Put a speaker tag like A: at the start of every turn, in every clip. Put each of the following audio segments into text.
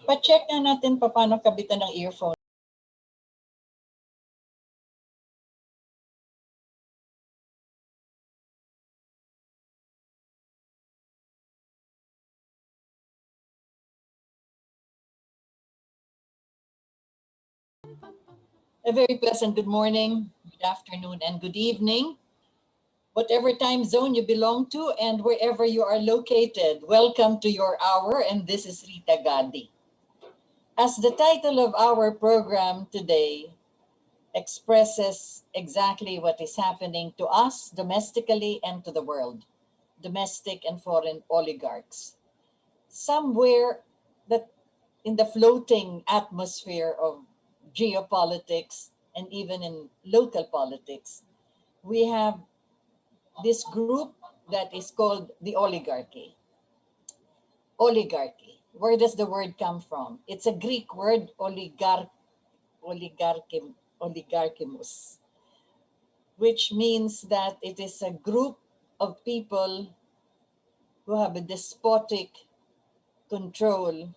A: Pa-check na natin paano kabitan ng earphone. A very pleasant good morning, good afternoon, and good evening. Whatever time zone you belong to and wherever you are located, welcome to your hour, and this is Rita Gadi. As the title of our program today expresses exactly what is happening to us domestically and to the world, domestic and foreign oligarchs. Somewhere that in the floating atmosphere of geopolitics and even in local politics, we have this group that is called the oligarchy. Oligarchy. Where does the word come from? It's a Greek word, oligarchimus, which means that it is a group of people who have a despotic control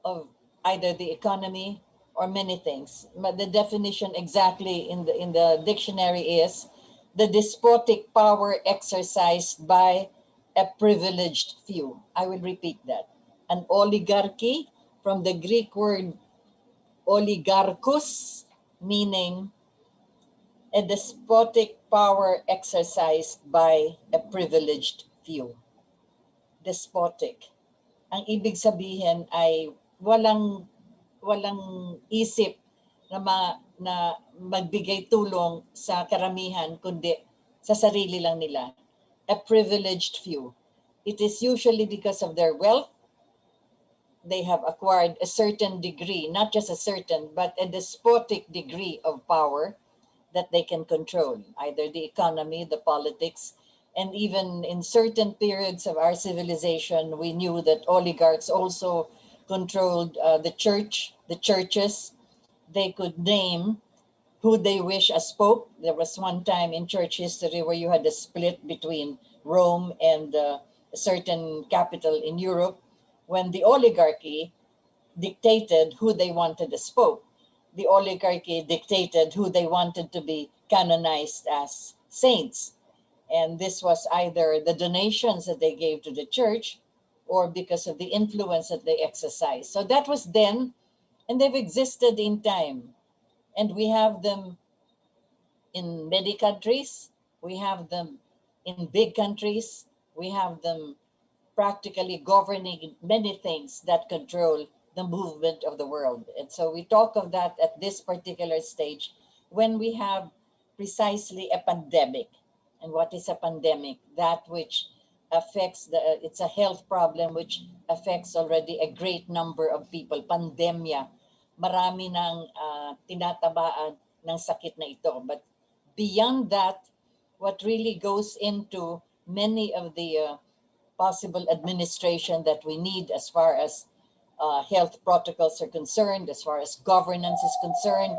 A: of either the economy or many things. But the definition exactly in the dictionary is the despotic power exercised by a privileged few. I will repeat that. An oligarchy, from the Greek word oligarchos, meaning a despotic power exercised by a privileged few. Despotic. Ang ibig sabihin ay walang isip na magbigay tulong sa karamihan kundi sa sarili lang nila. A privileged few. It is usually because of their wealth. They have acquired a certain degree, not just a certain, but a despotic degree of power that they can control, either the economy, the politics, and even in certain periods of our civilization, we knew that oligarchs also controlled the church, the churches. They could name who they wish as pope. There was one time in church history where you had a split between Rome and a certain capital in Europe when the oligarchy dictated who they wanted as pope. The oligarchy dictated who they wanted to be canonized as saints. And this was either the donations that they gave to the church or because of the influence that they exercised. So that was then, and they've existed in time. And we have them in many countries. We have them in big countries. We have them practically governing many things that control the movement of the world. And so we talk of that at this particular stage when we have precisely a pandemic. And what is a pandemic? That which affects it's a health problem which affects already a great number of people. Pandemya. Marami nang tinatabaan ng sakit na ito. But beyond that, what really goes into many of the possible administration that we need as far as health protocols are concerned, as far as governance is concerned,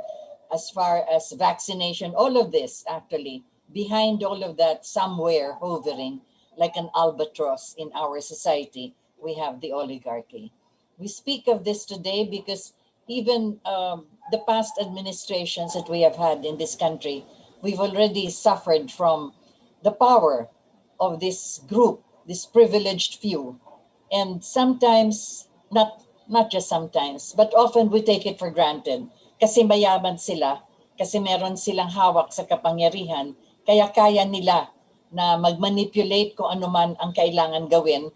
A: as far as vaccination, all of this actually, behind all of that, somewhere hovering like an albatross in our society, we have the oligarchy. We speak of this today because even the past administrations that we have had in this country, we've already suffered from the power of this group, this privileged few. And sometimes, not just sometimes, but often we take it for granted. Kasi mayaman sila, kasi meron silang hawak sa kapangyarihan, kaya nila na mag-manipulate kung ano man ang kailangan gawin.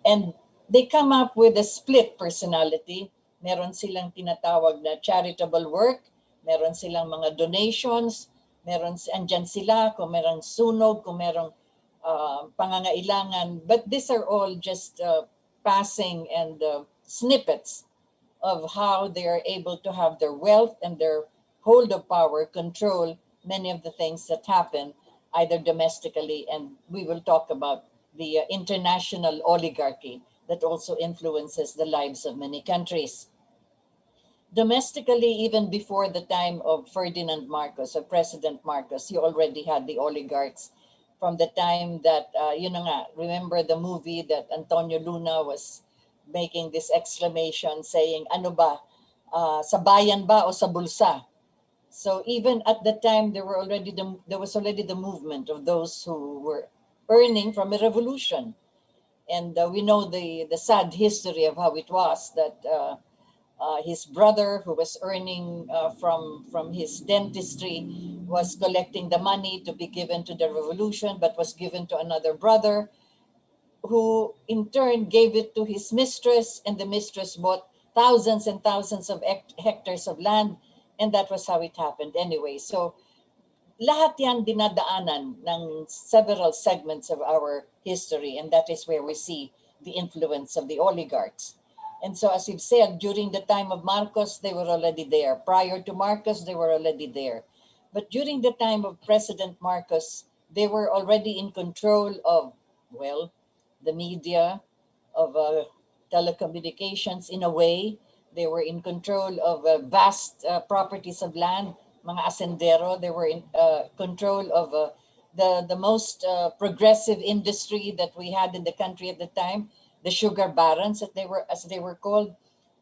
A: And they come up with a split personality. Meron silang tinatawag na charitable work, meron silang mga donations, andyan sila kung merong sunog, kung merong pangangailangan. But these are all just passing and snippets of how they are able to have their wealth and their hold of power control many of the things that happen either domestically, and we will talk about the international oligarchy that also influences the lives of many countries. Domestically, even before the time of Ferdinand Marcos, or President Marcos, you already had the oligarchs from the time that, remember the movie that Antonio Luna was making this exclamation saying, ano ba, sa bayan ba o sa bulsa? So even at the time, there was already the movement of those who were earning from a revolution. And we know the sad history of how it was that his brother, who was earning from his dentistry, was collecting the money to be given to the revolution, but was given to another brother, who in turn gave it to his mistress, and the mistress bought thousands and thousands of hectares of land, and that was how it happened anyway. So lahat yan dinadaanan ng several segments of our history, and that is where we see the influence of the oligarchs. And so, as you've said, during the time of Marcos, they were already there. Prior to Marcos, they were already there. But during the time of President Marcos, they were already in control of, well, the media, of telecommunications in a way. They were in control of vast properties of land, mga asendero. They were in control of the most progressive industry that we had in the country at the time, the sugar barons, as they were called.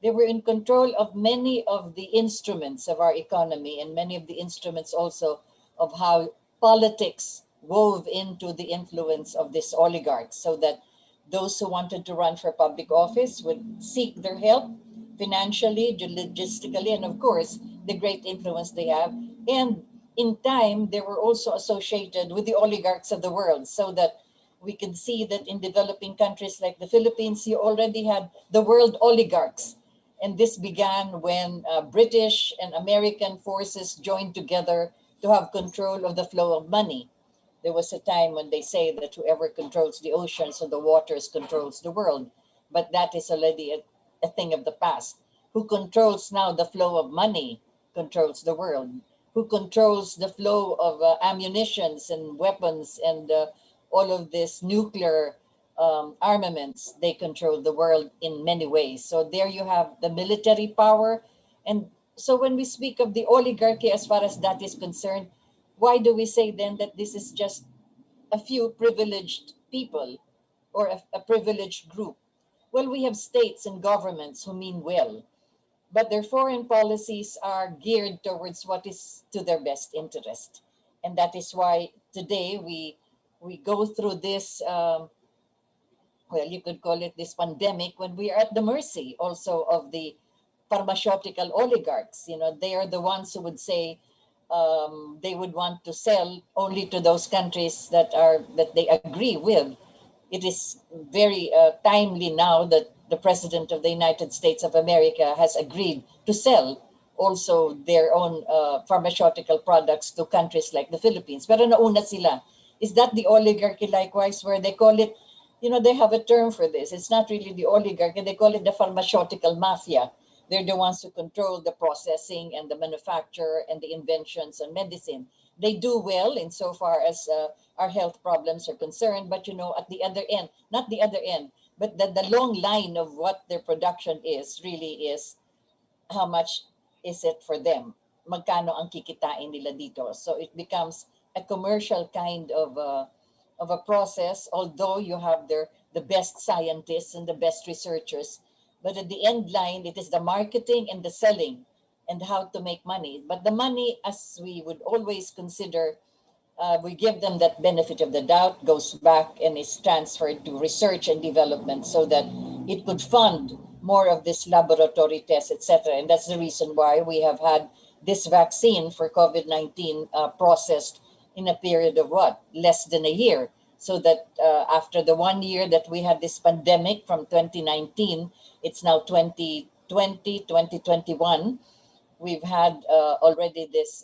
A: They were in control of many of the instruments of our economy, and many of the instruments also of how politics wove into the influence of these oligarchs, so that those who wanted to run for public office would seek their help financially, logistically, and of course, the great influence they have. And in time, they were also associated with the oligarchs of the world, so that we can see that in developing countries like the Philippines, you already had the world oligarchs. And this began when British and American forces joined together to have control of the flow of money. There was a time when they say that whoever controls the oceans or the waters controls the world, but that is already a thing of the past. Who controls now the flow of money controls the world. Who controls the flow of ammunitions and weapons and all of this nuclear armaments? They control the world in many ways. So there you have the military power. And so when we speak of the oligarchy, as far as that is concerned, why do we say then that this is just a few privileged people or a privileged group? Well, we have states and governments who mean well, but their foreign policies are geared towards what is to their best interest. And that is why today we go through this, well, you could call it this pandemic, when we are at the mercy also of the pharmaceutical oligarchs. You know, they are the ones who would say they would want to sell only to those countries that they agree with. It is very timely now that the President of the United States of America has agreed to sell also their own pharmaceutical products to countries like the Philippines. Pero nauna sila. Is that the oligarchy likewise, where they call it, you know, they have a term for this. It's not really the oligarchy. They call it the pharmaceutical mafia. They're the ones who control the processing and the manufacture and the inventions on medicine. They do well insofar as our health problems are concerned, but you know, at the other end, not the other end, but the long line of what their production is really is how much is it for them? Magkano ang kikitain nila dito? So it becomes a commercial kind of a process, although you have the best scientists and the best researchers. But at the end line, it is the marketing and the selling and how to make money. But the money, as we would always consider, we give them that benefit of the doubt, goes back and is transferred to research and development so that it could fund more of this laboratory tests, etc. And that's the reason why we have had this vaccine for COVID-19 processed in a period of what? Less than a year. So that after the 1 year that we had this pandemic from 2019, it's now 2020, 2021. We've had already this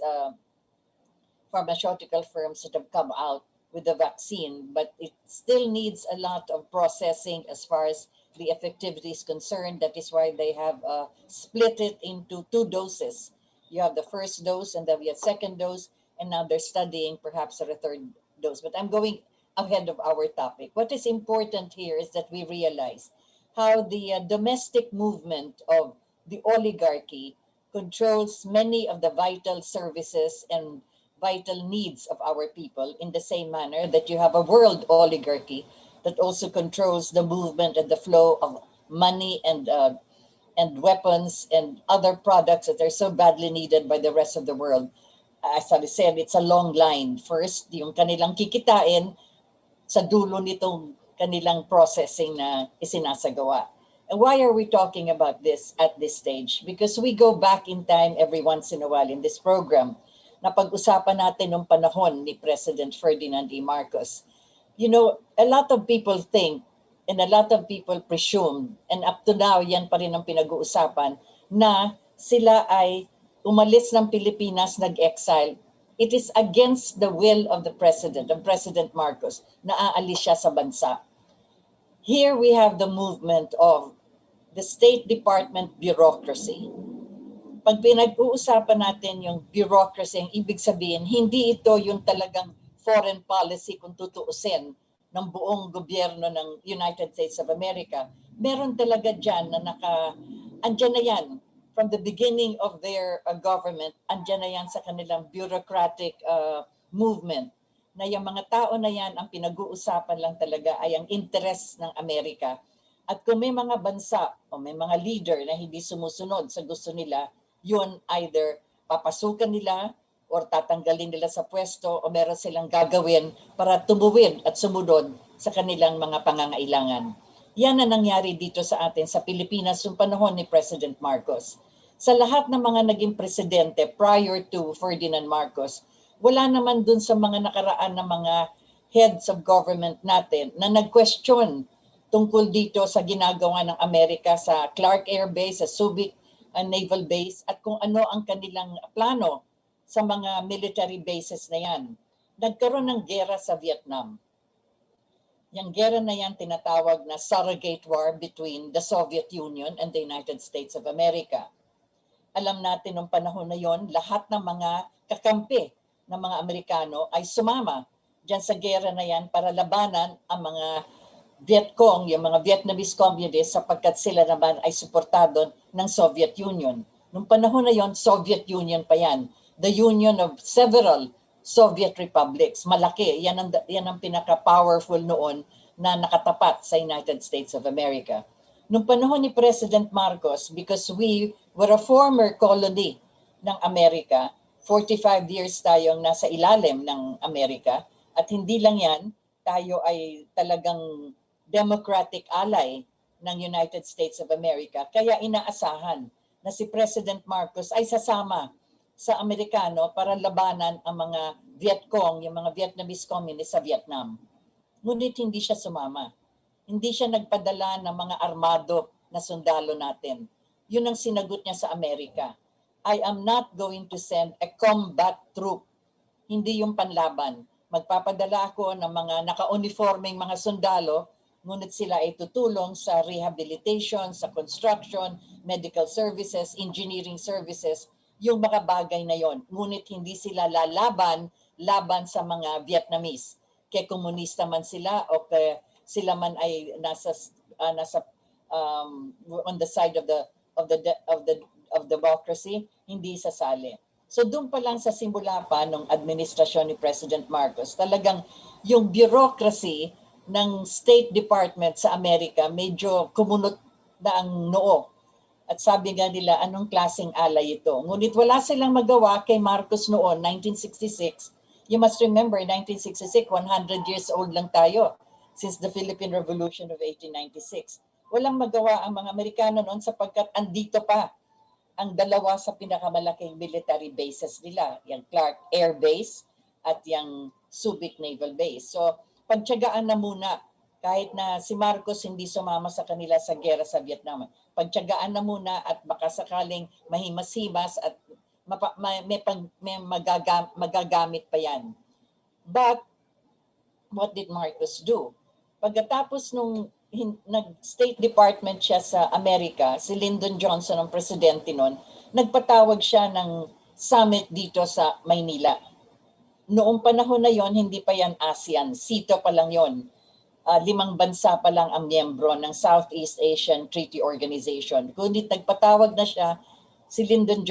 A: pharmaceutical firms that have come out with the vaccine, but it still needs a lot of processing as far as the effectivity is concerned. That is why they have split it into 2 doses. You have the first dose and then we have second dose, and now they're studying perhaps a third dose. But I'm going ahead of our topic. What is important here is that we realize how the domestic movement of the oligarchy controls many of the vital services and vital needs of our people, in the same manner that you have a world oligarchy that also controls the movement and the flow of money and weapons and other products that are so badly needed by the rest of the world. As I said, it's a long line. First, yung kanilang kikitain sa dulo nitong kanilang processing na isinasagawa. And why are we talking about this at this stage? Because we go back in time every once in a while in this program na pag-usapan natin nung panahon ni President Ferdinand E. Marcos. You know, a lot of people think and a lot of people presume, and up to now, yan pa rin ang pinag-uusapan, na sila ay umalis ng Pilipinas, nag-exile. It is against the will of the President Marcos, na aalis siya sa bansa. Here we have the movement of the State Department bureaucracy. Pag pinag-uusapan natin yung bureaucracy, ang ibig sabihin, hindi ito yung talagang foreign policy kung tutuusin ng buong gobyerno ng United States of America. Meron talaga dyan na andyan na yan. From the beginning of their government, andyan na yan sa kanilang bureaucratic movement. Na yung mga tao na yan, ang pinag-uusapan lang talaga ay ang interest ng Amerika. At kung may mga bansa o may mga leader na hindi sumusunod sa gusto nila, yun either papasukan nila or tatanggalin nila sa pwesto o meron silang gagawin para tumuwid at sumunod sa kanilang mga pangangailangan. Yan ang nangyari dito sa atin sa Pilipinas noong panahon ni President Marcos. Sa lahat ng mga naging presidente prior to Ferdinand Marcos, wala naman dun sa mga nakaraan na mga heads of government natin na nag-question tungkol dito sa ginagawa ng Amerika sa Clark Air Base, sa Subic Naval Base at kung ano ang kanilang plano sa mga military bases na yan. Nagkaroon ng gera sa Vietnam. Yung gera na yan tinatawag na surrogate war between the Soviet Union and the United States of America. Alam natin nung panahon na yon, lahat ng mga kakampi ng mga Amerikano ay sumama dyan sa gera na yan para labanan ang mga Vietcong, yung mga Vietnamese communists sapagkat sila naman ay suportado ng Soviet Union. Nung panahon na yon, Soviet Union pa yan. The union of several Soviet republics. Malaki. Yan ang pinaka-powerful noon na nakatapat sa United States of America. Nung panahon ni President Marcos, because we were a former colony ng Amerika, 45 years tayong nasa ilalim ng Amerika, at hindi lang yan, tayo ay talagang democratic ally ng United States of America. Kaya inaasahan na si President Marcos ay sasama sa Amerikano para labanan ang mga Vietcong, yung mga Vietnamese communists sa Vietnam. Ngunit hindi siya sumama. Hindi siya nagpadala ng mga armado na sundalo natin. Yun ang sinagot niya sa Amerika. I am not going to send a combat troop. Hindi yung panlaban. Magpapadala ako ng mga naka-uniforming mga sundalo, ngunit sila ay tutulong sa rehabilitation, sa construction, medical services, engineering services, yung mga bagay na yon. Ngunit hindi sila laban sa mga Vietnamese. Kaya komunista man sila o kaya sila man ay nasa on the side of the democracy, hindi sasali. So doon pa lang sa simula pa ng administrasyon ni President Marcos, talagang yung bureaucracy ng State Department sa Amerika medyo kumunot na ang noo. At sabi nga nila, anong klaseng alay ito? Ngunit wala silang magawa kay Marcos noon, 1966. You must remember, 1966, 100 years old lang tayo since the Philippine Revolution of 1896. Walang magawa ang mga Amerikano noon sapagkat andito pa ang dalawa sa pinakamalaking military bases nila, yung Clark Air Base at yung Subic Naval Base. So, pagtiyagaan na muna, kahit na si Marcos hindi sumama sa kanila sa gera sa Vietnam. Pagtiyagaan na muna at baka sakaling mahimas-himas at may magagamit pa yan. But, what did Marcos do? Pagkatapos nung nag-State Department siya sa Amerika, si Lyndon Johnson ang presidente nun, nagpatawag siya ng summit dito sa Maynila. Noong panahon na yon, hindi pa yan ASEAN, SEATO pa lang yon. 5 bansa pa lang ang miyembro ng Southeast Asian Treaty Organization. Kundi nagpatawag na siya, si Lyndon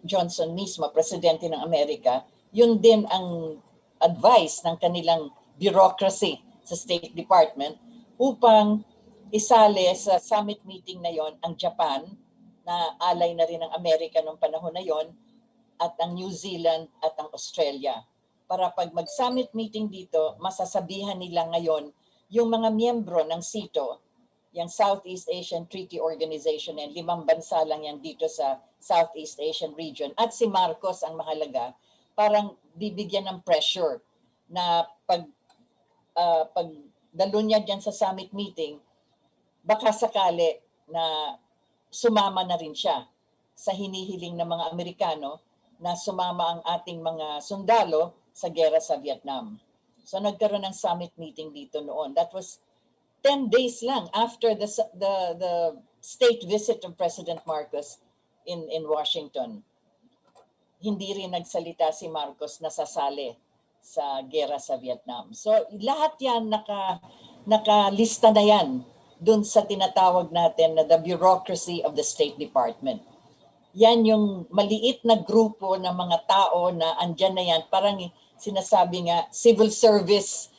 A: Johnson mismo, presidente ng Amerika, yun din ang advice ng kanilang bureaucracy sa State Department upang isali sa summit meeting na yon ang Japan, na alay na rin ng Amerika noong panahon na yon, at ang New Zealand at ang Australia. Para pag mag-summit meeting dito, masasabihan nila ngayon yung mga miyembro ng SEATO, yung Southeast Asian Treaty Organization, and 5 bansa lang yan dito sa Southeast Asian region. At si Marcos ang mahalaga, parang bibigyan ng pressure na pag dalo niya dyan sa summit meeting, baka sakali na sumama na rin siya sa hinihiling ng mga Amerikano na sumama ang ating mga sundalo sa gera sa Vietnam. So nagkaroon ng summit meeting dito noon. That was 10 days lang after the state visit of President Marcos in Washington. Hindi rin nagsalita si Marcos na sasali sa gera sa Vietnam. So lahat yan nakalista na yan dun sa tinatawag natin na the bureaucracy of the State Department. Yan yung maliit na grupo ng mga tao na andyan na yan, parang sinasabi nga civil service,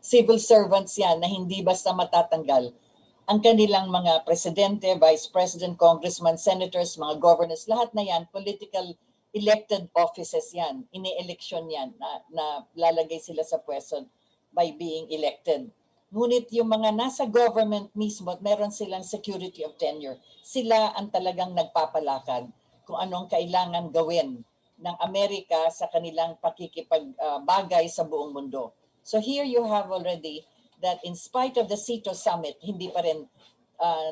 A: civil servants yan na hindi basta matatanggal. Ang kanilang mga presidente, vice president, congressman, senators, mga governors, lahat na yan, political elected offices yan, ini-election yan, na lalagay sila sa pwesto by being elected. Ngunit yung mga nasa government mismo at meron silang security of tenure, sila ang talagang nagpapalakad kung anong kailangan gawin ng Amerika sa kanilang pakikipagbagay sa buong mundo. So here you have already that in spite of the SEATO summit, hindi pa rin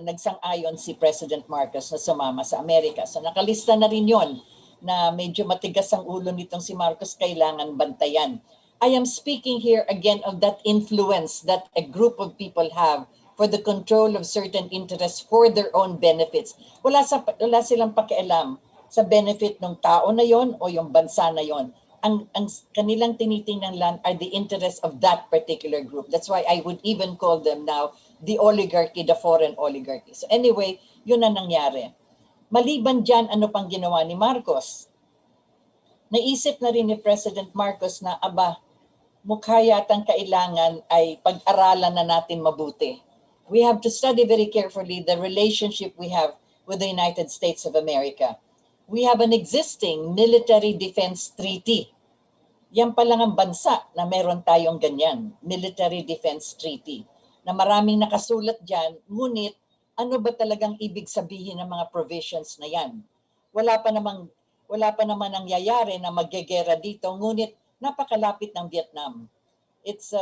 A: nagsang-ayon si President Marcos na sumama sa Amerika. So nakalista na rin yon na medyo matigas ang ulo nitong si Marcos, kailangan bantayan. I am speaking here again of that influence that a group of people have for the control of certain interests for their own benefits. Wala silang pakialam sa benefit ng tao na yon o yung bansa na yon. Ang kanilang tinitingnan lang are the interests of that particular group. That's why I would even call them now the oligarchy, the foreign oligarchy. So anyway, yun ang nangyari. Maliban dyan, ano pang ginawa ni Marcos? Naisip na rin ni President Marcos na, mukha yatang kailangan ay pag-aralan na natin mabuti. We have to study very carefully the relationship we have with the United States of America. We have an existing military defense treaty. Yan pa lang ang bansa na meron tayong ganyan, military defense treaty, na maraming nakasulat dyan, ngunit ano ba talagang ibig sabihin ng mga provisions na yan? Wala pa naman nangyayari na maggegera dito, ngunit napakalapit ng Vietnam. It's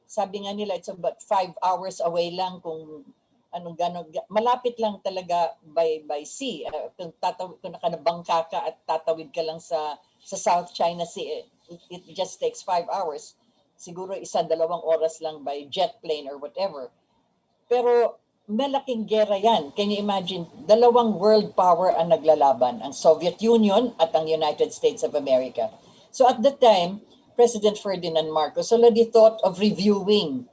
A: sabi nga nila, it's about 5 hours away lang kung anong gano'n. Malapit lang talaga by sea. Kung nakanabangka ka at tatawid ka lang sa South China Sea, it just takes 5 hours. Siguro 1-2 oras lang by jet plane or whatever. Pero malaking gera yan. Can you imagine? 2 world power ang naglalaban, ang Soviet Union at ang United States of America. So at the time, President Ferdinand Marcos already thought of reviewing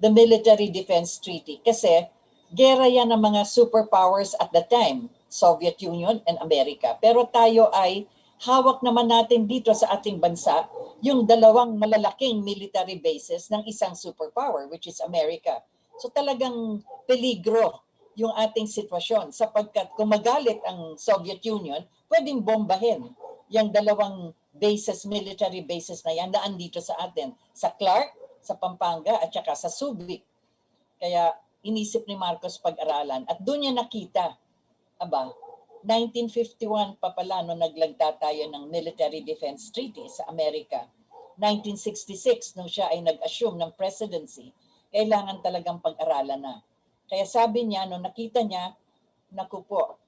A: the military defense treaty kasi gera yan ng mga superpowers at the time, Soviet Union and America. Pero tayo ay hawak naman natin dito sa ating bansa yung 2 malalaking military bases ng isang superpower, which is America. So talagang peligro yung ating sitwasyon sapagkat kung magalit ang Soviet Union, pwedeng bombahin yung 2 bases, military bases na yan, daan dito sa atin, sa Clark, sa Pampanga, at saka sa Subic. Kaya inisip ni Marcos pag-aralan. At doon niya nakita, 1951 pa pala nung naglagda tayo ng Military Defense Treaty sa Amerika. 1966 nung siya ay nag-assume ng presidency, kailangan talagang pag-aralan na. Kaya sabi niya, nung nakita niya, naku po,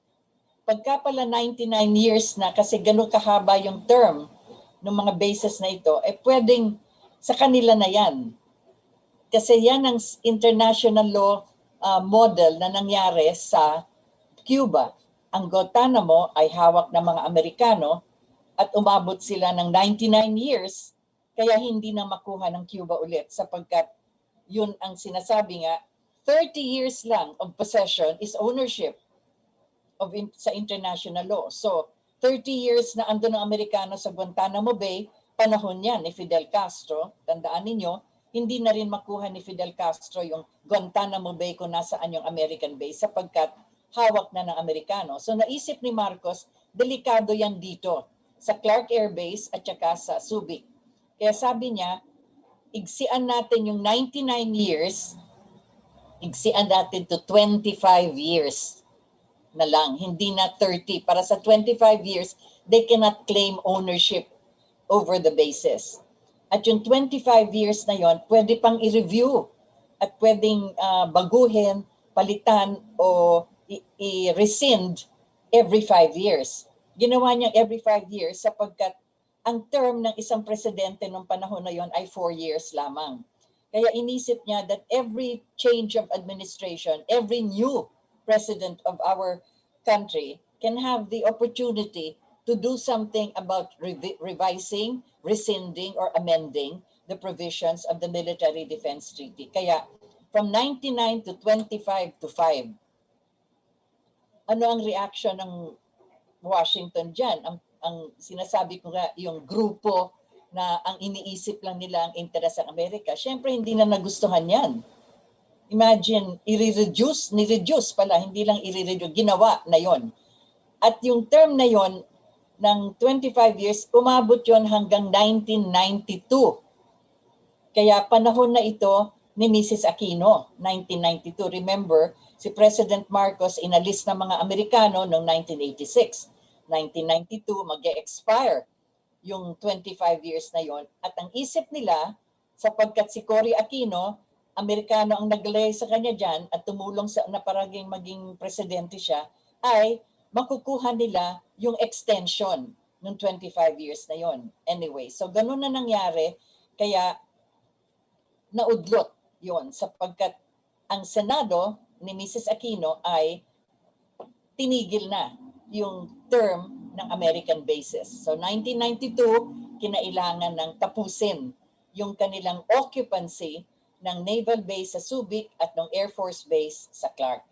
A: pagka pala 99 years na, kasi gano'n kahaba yung term ng mga bases na ito, pwedeng sa kanila na yan. Kasi yan ang international law model na nangyari sa Cuba. Ang Guantanamo ay hawak ng mga Amerikano at umabot sila ng 99 years, kaya hindi na makuha ng Cuba ulit sapagkat yun ang sinasabi nga, 30 years lang of possession is ownership sa international law. So, 30 years na ando ng Amerikano sa Guantanamo Bay, panahon yan ni Fidel Castro, tandaan ninyo, hindi na rin makuha ni Fidel Castro yung Guantanamo Bay kung nasaan yung American base sapagkat hawak na ng Amerikano. So naisip ni Marcos, delikado yan dito sa Clark Air Base at saka sa Subic. Kaya sabi niya, igsian natin yung 99 years, igsian natin to 25 years na lang, hindi na 30. Para sa 25 years, they cannot claim ownership over the bases. At yung 25 years na yon, pwede pang i-review at pwedeng baguhin, palitan o i-rescind every 5 years. Ginawa niya every 5 years sapagkat ang term ng isang presidente nung panahon na yon ay 4 years lamang. Kaya inisip niya that every change of administration, every new president of our country can have the opportunity to do something about revising, rescinding, or amending the provisions of the Military Defense Treaty. Kaya from 99 to 25 to 5, ano ang reaction ng Washington dyan? Ang sinasabi ko nga, yung grupo na ang iniisip lang nila ang interes ng Amerika, syempre hindi na nagustuhan yan. Imagine, ni-reduce pala, hindi lang i-reduce, ginawa na yon. At yung term na yon ng 25 years, umabot yon hanggang 1992. Kaya panahon na ito ni Mrs. Aquino, 1992. Remember, si President Marcos inalis ng mga Amerikano noong 1986. 1992, mag-expire yung 25 years na yon. At ang isip nila, sapagkat si Cory Aquino, Amerikano ang naglay sa kanya dyan at tumulong sa na paraging maging presidente siya, ay makukuha nila yung extension ng 25 years na yon. Anyway, so ganun na nangyari, kaya naudlot yon sapagkat ang Senado ni Mrs. Aquino ay tinigil na yung term ng American bases. So 1992, kinailangan ng tapusin yung kanilang occupancy ng naval base sa Subic at ng Air Force Base sa Clark.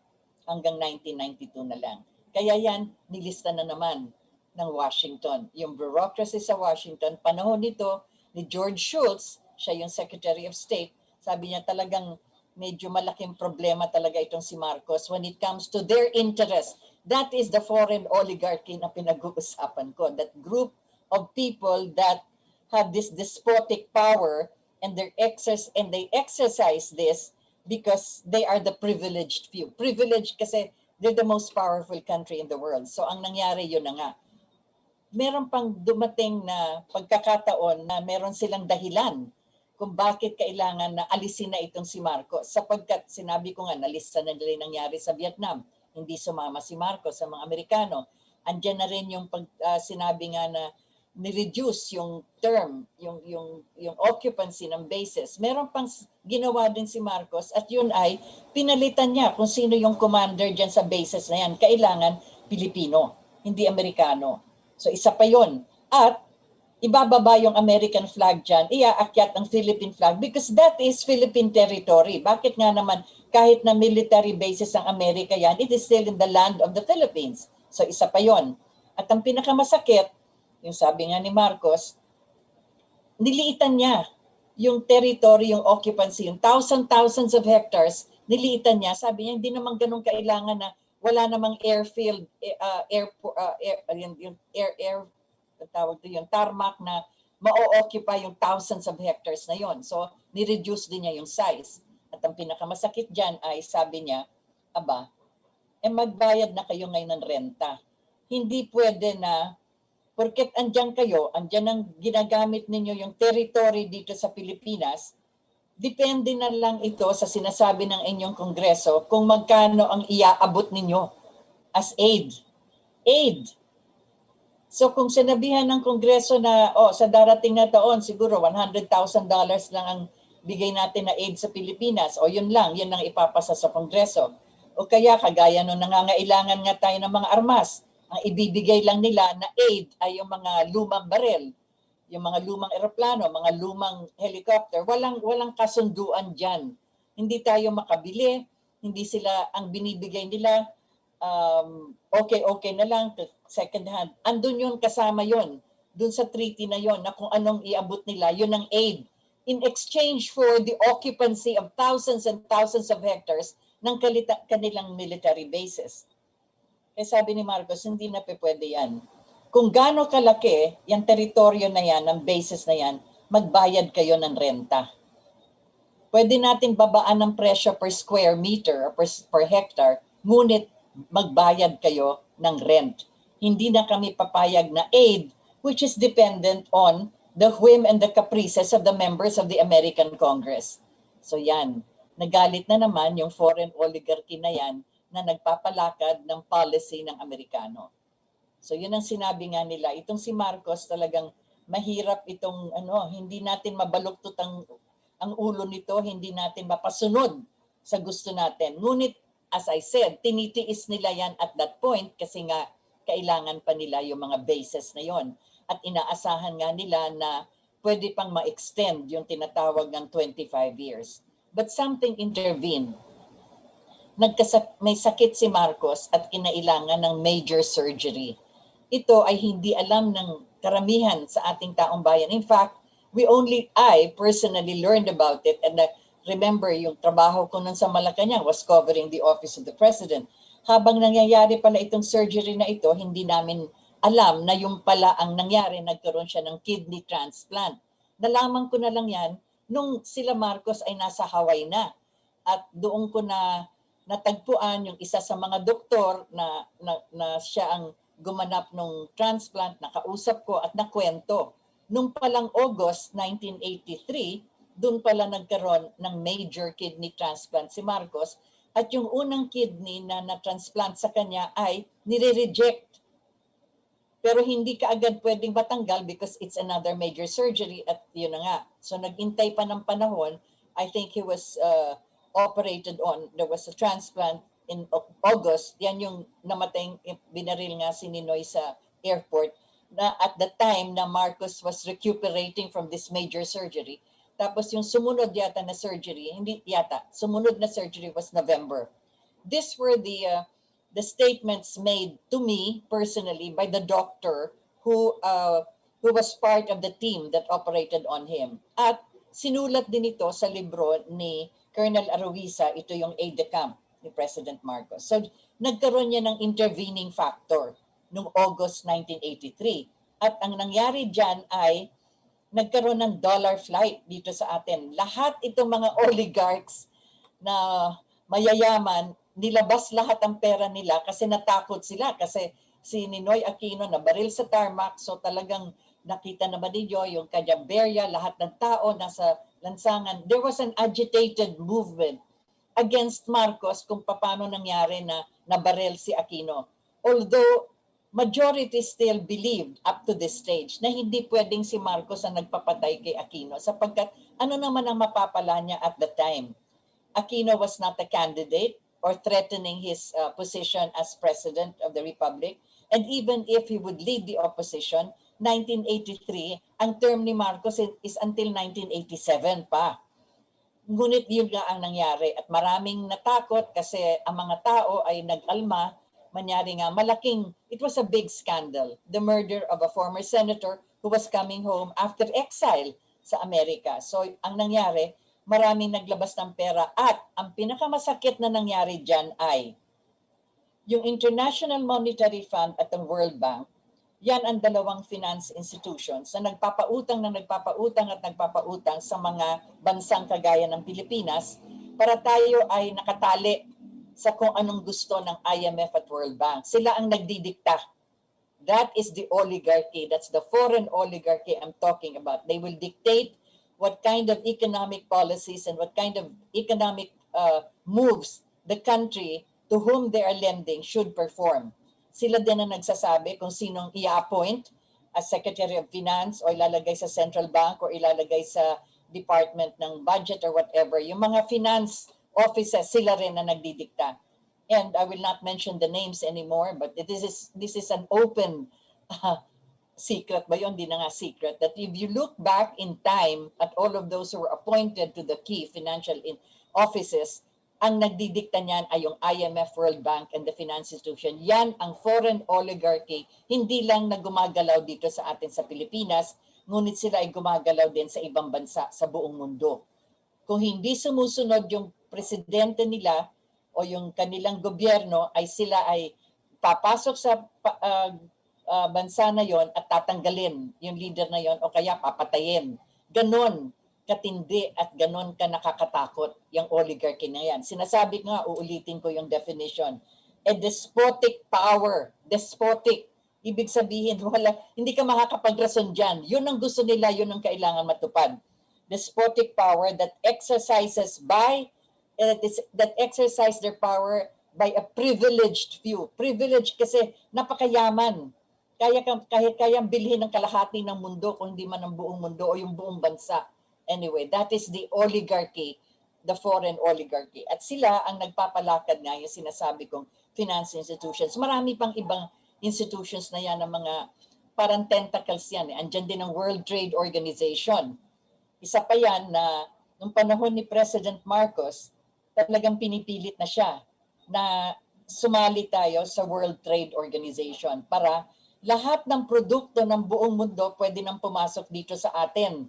A: Hanggang 1992 na lang. Kaya yan, nilista na naman ng Washington. Yung bureaucracy sa Washington, panahon nito ni George Shultz, siya yung Secretary of State, sabi niya talagang medyo malaking problema talaga itong si Marcos when it comes to their interest. That is the foreign oligarchy na pinag-uusapan ko. That group of people that have this despotic power and they exercise this because they are the privileged few. Privileged kasi they're the most powerful country in the world. So ang nangyari yun na nga. Meron pang dumating na pagkakataon na meron silang dahilan kung bakit kailangan na alisin na itong si Marcos. Sapagkat sinabi ko nga, nalista na nila yung nangyari sa Vietnam. Hindi sumama si Marcos sa mga Amerikano. Andiyan na rin yung sinabi nga na ni-reduce yung term, yung occupancy ng bases. Meron pang ginawa din si Marcos at yun ay pinalitan niya kung sino yung commander dyan sa bases na yan. Kailangan Pilipino, hindi Amerikano. So isa pa yun. At ibababa yung American flag dyan, iaakyat ang Philippine flag because that is Philippine territory. Bakit nga naman kahit na military bases ng Amerika yan, it is still in the land of the Philippines. So isa pa yun. At ang pinakamasakit, yung sabi nga ni Marcos, niliitan niya yung territory, yung occupancy, yung thousands of hectares, niliitan niya. Sabi niya, hindi naman ganun kailangan na wala namang airfield, tawag to yung tarmac na ma-occupy yung thousands of hectares na yon. So, ni-reduce din niya yung size. At ang pinakamasakit dyan ay sabi niya, aba, magbayad na kayo ngayon ng renta. Hindi pwede na porket andyan kayo, andyan ang ginagamit ninyo yung territory dito sa Pilipinas, depende na lang ito sa sinasabi ng inyong kongreso kung magkano ang iaabot ninyo as aid. Aid. So kung sinabihan ng kongreso na sa darating na taon siguro $100,000 lang ang bigay natin na aid sa Pilipinas, yun lang, yun ang ipapasa sa kongreso. O kaya kagaya nung nangangailangan nga tayo ng mga armas, ang ibibigay lang nila na aid ay yung mga lumang baril, yung mga lumang eroplano, mga lumang helicopter. Walang kasunduan dyan. Hindi tayo makabili, hindi sila, ang binibigay nila, okay na lang, second hand. Andun yun, kasama yun. Dun sa treaty na yun, na kung anong iabot nila, yun ang aid. in exchange for the occupancy of thousands and thousands of hectares ng kanilang military bases. Kaya sabi ni Marcos, hindi na pwede yan. Kung gaano kalaki yung teritoryo na yan, ng bases na yan, magbayad kayo ng renta. Pwede nating babaan ng presyo per square meter or per hectare, ngunit magbayad kayo ng rent. Hindi na kami papayag na aid, which is dependent on the whim and the caprices of the members of the American Congress. So yan, nagalit na naman yung foreign oligarchy na yan na nagpapalakad ng policy ng Amerikano. So yun ang sinabi nga nila. Itong si Marcos talagang mahirap itong hindi natin mabaluktot ang ulo nito, hindi natin mapasunod sa gusto natin. Ngunit as I said, tinitiis nila yan at that point kasi nga kailangan pa nila yung mga bases na yon. At inaasahan nga nila na pwede pang ma-extend yung tinatawag ng 25 years. But something intervened. May sakit si Marcos at kinailangan ng major surgery. Ito ay hindi alam ng karamihan sa ating taong bayan. In fact, I personally learned about it, and remember yung trabaho ko nun sa Malacanang was covering the office of the president. Habang nangyayari pala itong surgery na ito, hindi namin alam na yung pala ang nangyari, nagkaroon siya ng kidney transplant. Nalaman ko na lang yan nung sila Marcos ay nasa Hawaii na. At doon ko na natagpuan yung isa sa mga doktor na siya ang gumanap ng transplant, nakausap ko at nakwento. Nung palang August 1983, doon pala nagkaroon ng major kidney transplant si Marcos at yung unang kidney na na-transplant sa kanya ay nire-reject. Pero hindi ka agad pwedeng matanggal because it's another major surgery at yun na nga. So nagintay pa ng panahon. I think he was operated on. There was a transplant in August. Yan yung namatay, binaril nga si Ninoy sa airport na at the time na Marcos was recuperating from this major surgery. Tapos yung sumunod yata na surgery, sumunod na surgery was November. These were the statements made to me personally by the doctor who was part of the team that operated on him. At sinulat din ito sa libro ni Colonel Arruiza, ito yung aide-de-camp ni President Marcos. So nagkaroon niya ng intervening factor noong August 1983. At ang nangyari dyan ay nagkaroon ng dollar flight dito sa atin. Lahat itong mga oligarchs na mayayaman, nilabas lahat ang pera nila kasi natakot sila. Kasi si Ninoy Aquino nabaril sa tarmac, so talagang nakita naman ninyo yung Cañaberia, lahat ng tao nasa lansangan. There was an agitated movement against Marcos kung paano nangyari na nabaril si Aquino. Although majority still believed up to this stage na hindi pwedeng si Marcos ang nagpapatay kay Aquino sapagkat ano naman ang mapapala niya at the time. Aquino was not a candidate or threatening his position as president of the Republic. And even if he would lead the opposition, 1983, ang term ni Marcos is until 1987 pa. Ngunit yun nga ang nangyari at maraming natakot kasi ang mga tao ay nag-alma. Manyari nga it was a big scandal, the murder of a former senator who was coming home after exile sa Amerika. So ang nangyari, maraming naglabas ng pera at ang pinakamasakit na nangyari dyan ay yung International Monetary Fund at ang World Bank, yan ang dalawang finance institutions na nagpapautang sa mga bansang kagaya ng Pilipinas para tayo ay nakatali sa kung anong gusto ng IMF at World Bank. Sila ang nagdidikta. That is the oligarchy. That's the foreign oligarchy I'm talking about. They will dictate what kind of economic policies and what kind of economic moves the country to whom they are lending should perform. Sila din ang nagsasabi kung sinong i-appoint as Secretary of Finance o ilalagay sa Central Bank o ilalagay sa Department ng Budget or whatever. Yung mga finance offices, sila rin na nagdidikta. And I will not mention the names anymore, but this is an open secret ba yun? Hindi na nga secret. That if you look back in time at all of those who were appointed to the key financial offices, ang nagdidikta niyan ay yung IMF, World Bank, and the finance institution. Yan ang foreign oligarchy, hindi lang na gumagalaw dito sa atin sa Pilipinas, ngunit sila ay gumagalaw din sa ibang bansa sa buong mundo. Kung hindi sumusunod yung presidente nila o yung kanilang gobyerno, ay sila ay papasok sa bansa na yon at tatanggalin yung leader na yon o kaya papatayin. Ganon katindi at ganon ka nakakatakot yung oligarchy na yan. Sinasabi ko nga, uulitin ko yung definition. A despotic power. Despotic. Ibig sabihin, hindi ka makakapagrason dyan. Yun ang gusto nila, yun ang kailangan matupad. Despotic power that exercises their power by a privileged few. Privileged kasi napakayaman. Kayang bilhin ng kalahati ng mundo kung hindi man ang buong mundo o yung buong bansa. Anyway, that is the oligarchy, the foreign oligarchy. At sila ang nagpapalakad nga yung sinasabi kong finance institutions. Marami pang ibang institutions na yan ng mga parang tentacles yan. Andyan din ang World Trade Organization. Isa pa yan na nung panahon ni President Marcos, talagang pinipilit na siya na sumali tayo sa World Trade Organization para lahat ng produkto ng buong mundo pwede nang pumasok dito sa atin.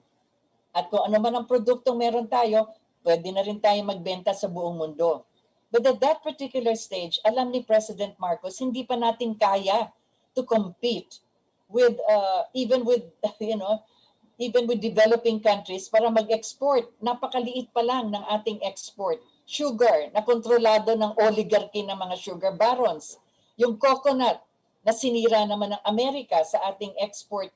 A: At kung ano man ang produktong meron tayo, pwede na rin tayo magbenta sa buong mundo. But at that particular stage, alam ni President Marcos, hindi pa natin kaya to compete with even with developing countries para mag-export. Napakaliit pa lang ng ating export. Sugar, na kontrolado ng oligarchy ng mga sugar barons. Yung coconut, na sinira naman ng Amerika sa ating export.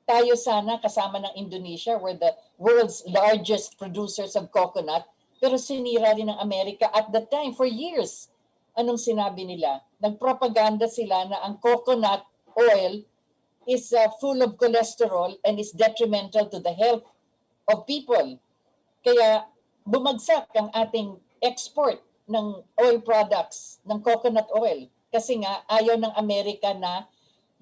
A: Tayo sana kasama ng Indonesia, we're the world's largest producers of coconut, pero sinira rin ng Amerika at the time for years. Anong sinabi nila? Nagpropaganda sila na ang coconut oil is full of cholesterol and is detrimental to the health of people. Kaya bumagsak ang ating export ng oil products, ng coconut oil. Kasi nga ayaw ng Amerika na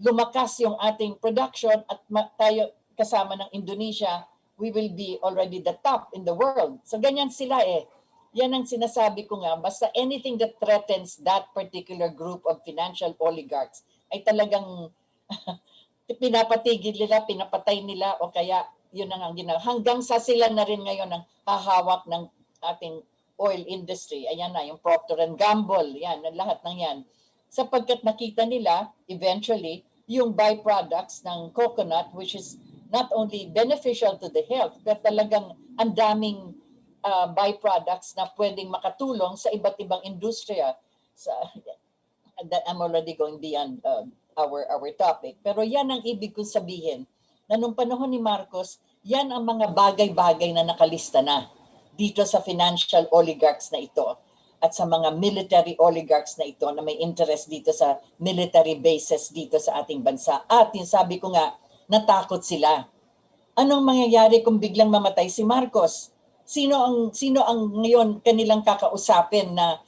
A: lumakas yung ating production at tayo kasama ng Indonesia, we will be already the top in the world. So ganyan sila eh. Yan ang sinasabi ko nga, basta anything that threatens that particular group of financial oligarchs ay talagang pinapatigil nila, pinapatay nila o kaya yun ang ginagawa. Hanggang sa sila na rin ngayon ang hahawak ng ating oil industry. Ayan na, yung Procter & Gamble, yan, lahat ng yan. Sapagkat nakita nila eventually yung byproducts ng coconut, which is not only beneficial to the health, pero talagang ang daming byproducts na pwedeng makatulong sa iba't ibang industriya. I'm already going beyond our topic. Pero yan ang ibig kong sabihin, na nung panahon ni Marcos, yan ang mga bagay-bagay na nakalista na dito sa financial oligarchs na ito at sa mga military oligarchs na ito na may interest dito sa military bases dito sa ating bansa. At yung sabi ko nga, natakot sila. Anong mangyayari kung biglang mamatay si Marcos? Sino ang ngayon kanilang kakausapin na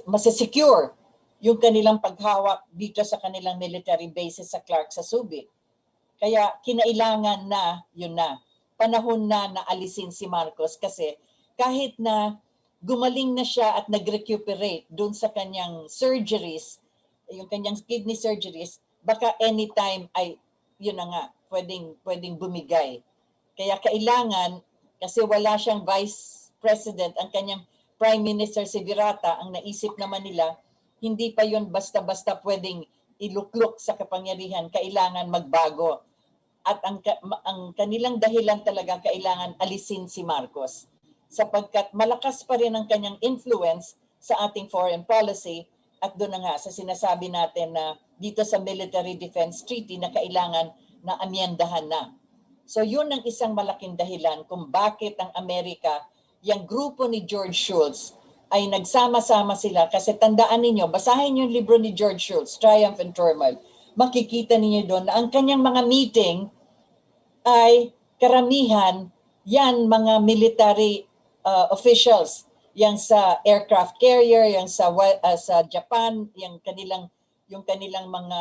A: masesecure yung kanilang paghawak dito sa kanilang military bases sa Clark sa Subic? Kaya kinailangan na, yun na, panahon na alisin si Marcos kasi kahit na gumaling na siya at nag-recuperate doon sa kanyang surgeries, yung kanyang kidney surgeries, baka anytime ay, yun na nga, pwedeng bumigay. Kaya kailangan, kasi wala siyang vice president, ang kanyang prime minister si Virata, ang naisip naman nila, hindi pa yun basta-basta pwedeng iluklok sa kapangyarihan, kailangan magbago. At ang kanilang dahilan talaga kailangan alisin si Marcos sapagkat malakas pa rin ang kanyang influence sa ating foreign policy at doon na nga sa sinasabi natin na dito sa Military Defense Treaty na kailangan na amyendahan na. So yun ang isang malaking dahilan kung bakit ang Amerika, yung grupo ni George Shultz ay nagsama-sama sila kasi tandaan ninyo, basahin yung libro ni George Shultz, Triumph and Turmoil, makikita ninyo doon na ang kanyang mga meeting ay karamihan yan mga military officials, yang sa aircraft carrier, yang sa Japan, yung kanilang mga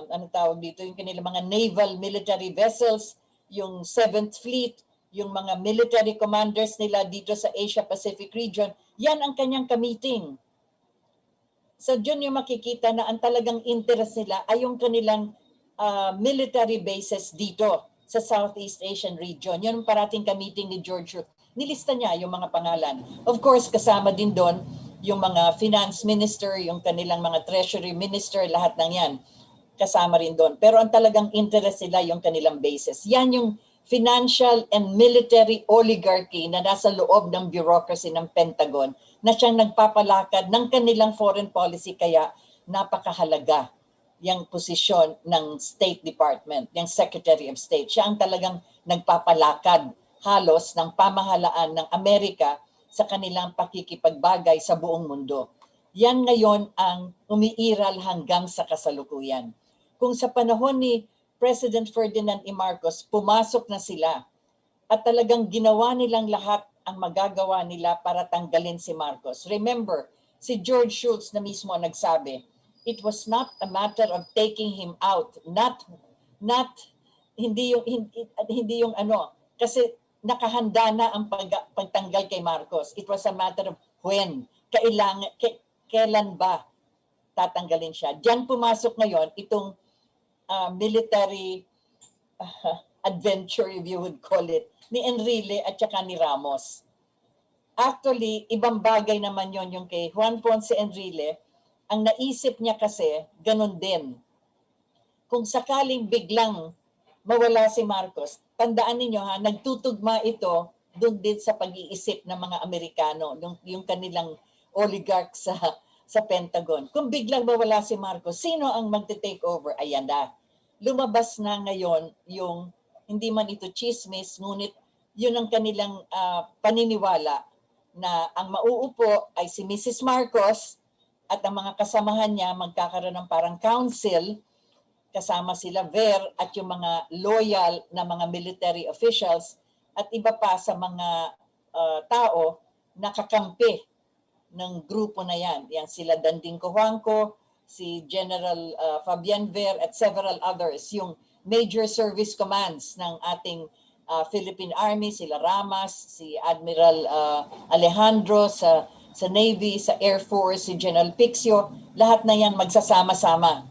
A: ano tawag dito, yung kanilang mga naval military vessels, yung 7th Fleet, yung mga military commanders nila dito sa Asia Pacific region, yan ang kanyang ka-meeting. So dyan yung makikita na ang talagang interest nila ay yung kanilang military bases dito sa Southeast Asian region. Yun ang parating ka-meeting ni George Shultz. Nilista niya yung mga pangalan. Of course, kasama din doon yung mga finance minister, yung kanilang mga treasury minister, lahat ng yan kasama rin doon. Pero ang talagang interest nila yung kanilang bases. Yan yung financial and military oligarchy na nasa loob ng bureaucracy ng Pentagon na siyang nagpapalakad ng kanilang foreign policy, kaya napakahalaga yung posisyon ng State Department, yung Secretary of State. Siya ang talagang nagpapalakad halos ng pamahalaan ng Amerika sa kanilang pakikipagbagay sa buong mundo. Yan ngayon ang umiiral hanggang sa kasalukuyan. Kung sa panahon ni President Ferdinand E. Marcos, pumasok na sila at talagang ginawa nilang lahat ang magagawa nila para tanggalin si Marcos. Remember, si George Shultz na mismo ang nagsabi, it was not a matter of taking him out, hindi yung ano, kasi nakahanda na ang pagtanggal kay Marcos. It was a matter of when, kailan ba tatanggalin siya. Diyan pumasok ngayon itong military adventure, if you would call it, ni Enrile at saka ni Ramos. Actually, ibang bagay naman yon yung kay Juan Ponce Enrile. Ang naisip niya kasi, ganun din. Kung sakaling biglang mawala si Marcos, tandaan ninyo ha, nagtutugma ito doon din sa pag-iisip ng mga Amerikano, yung kanilang oligarchs sa Pentagon. Kung biglang mawala si Marcos, sino ang magte-take over? Ayan na. Lumabas na ngayon yung, hindi man ito chismis, ngunit yun ang kanilang paniniwala na ang mauupo ay si Mrs. Marcos at ang mga kasamahan niya magkakaroon ng parang council, kasama sila Ver at yung mga loyal na mga military officials at iba pa sa mga tao na kakampi ng grupo na yan. Yan sila Danding Cojuangco, si General Fabian Ver at several others, yung major service commands ng ating Philippine Army, sila Ramas, si Admiral Alejandro sa Navy, sa Air Force, si General Pixio, lahat na yan magsasama-sama.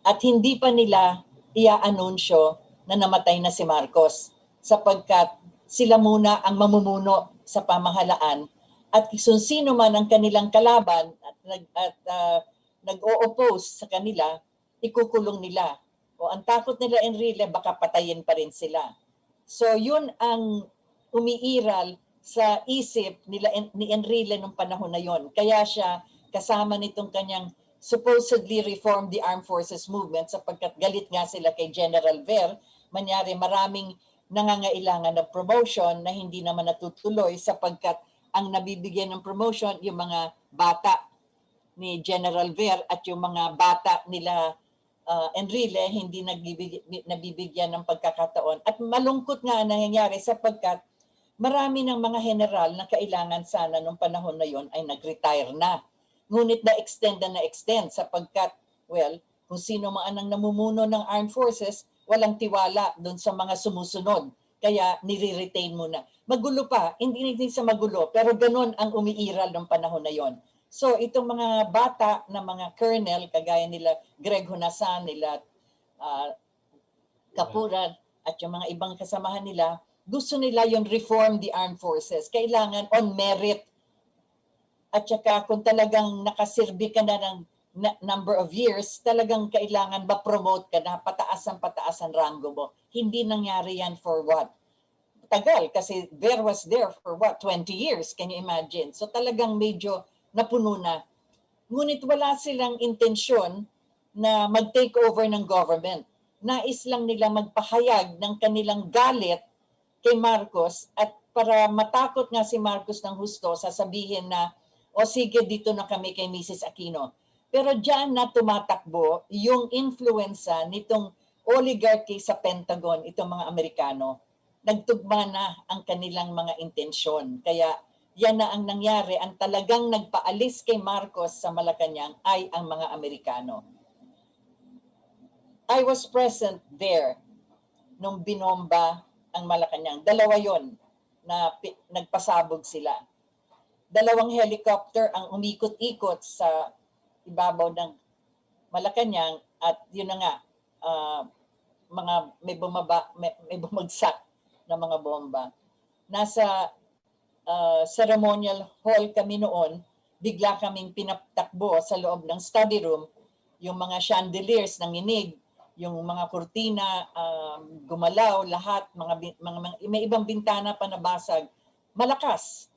A: At hindi pa nila ia-anunsyo na namatay na si Marcos sapagkat sila muna ang mamumuno sa pamahalaan at kung sino man ang kanilang kalaban at nag-o-oppose sa kanila, ikukulong nila. O ang takot nila Enrile, baka patayin pa rin sila. So yun ang umiiral sa isip nila ni Enrile nung panahon na yon. Kaya siya kasama nitong kanyang supposedly reform the armed forces movement sapagkat galit nga sila kay General Ver. Manyari maraming nangangailangan ng promotion na hindi naman natutuloy sapagkat ang nabibigyan ng promotion yung mga bata ni General Ver at yung mga bata nila Enrile hindi nabibigyan ng pagkakataon. At malungkot nga ang nangyayari sapagkat marami ng mga general na kailangan sana nung panahon na yon ay nag-retire na. Ngunit na-extend sapagkat, well, kung sino man ang namumuno ng armed forces, walang tiwala doon sa mga sumusunod. Kaya nire-retain muna. Magulo pa, hindi sa magulo, pero ganun ang umiiral ng panahon na yon. So itong mga bata na mga colonel, kagaya nila Greg Honasan, nila Kapuran, at yung mga ibang kasamahan nila, gusto nila yung reform the armed forces. Kailangan on merit. At saka kung talagang nakasirbi ka na ng number of years, talagang kailangan ma-promote ka na pataas ang rango mo. Hindi nangyari yan for what? Tagal, kasi Ver was there for what? 20 years, can you imagine? So talagang medyo napuno na. Ngunit wala silang intensyon na mag-take over ng government. Nais lang nila magpahayag ng kanilang galit kay Marcos at para matakot nga si Marcos ng husto, sasabihin na, o sige, dito na kami kay Mrs. Aquino. Pero diyan na tumatakbo yung influensya nitong oligarchy sa Pentagon, itong mga Amerikano. Nagtugma na ang kanilang mga intensyon. Kaya yan na ang nangyari. Ang talagang nagpaalis kay Marcos sa Malacanang ay ang mga Amerikano. I was present there nung binomba ang Malacanang. Dalawa yon na nagpasabog sila. Dalawang helicopter ang umikot-ikot sa ibabaw ng Malacanang at yun na nga, uh, may bumagsak na mga bomba. Nasa ceremonial hall kami noon, bigla kaming pinatakbo sa loob ng study room, yung mga chandeliers nanginig, yung mga kurtina gumalaw, lahat, may ibang bintana pa nabasag, malakas.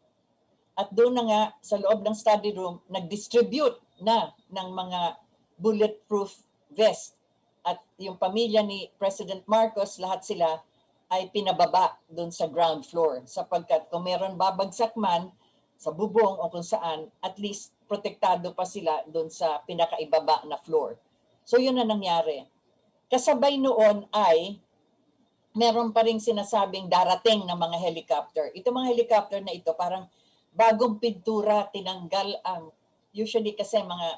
A: At doon na nga sa loob ng study room, nag-distribute na ng mga bulletproof vest. At yung pamilya ni President Marcos, lahat sila ay pinababa doon sa ground floor. Sapagkat kung meron babagsak man sa bubong o kung saan, at least protektado pa sila doon sa pinakaibaba na floor. So yun na nangyari. Kasabay noon ay meron pa ring sinasabing darating na mga helicopter. Ito mga helicopter na ito parang bagong pintura, tinanggal ang, usually kasi mga,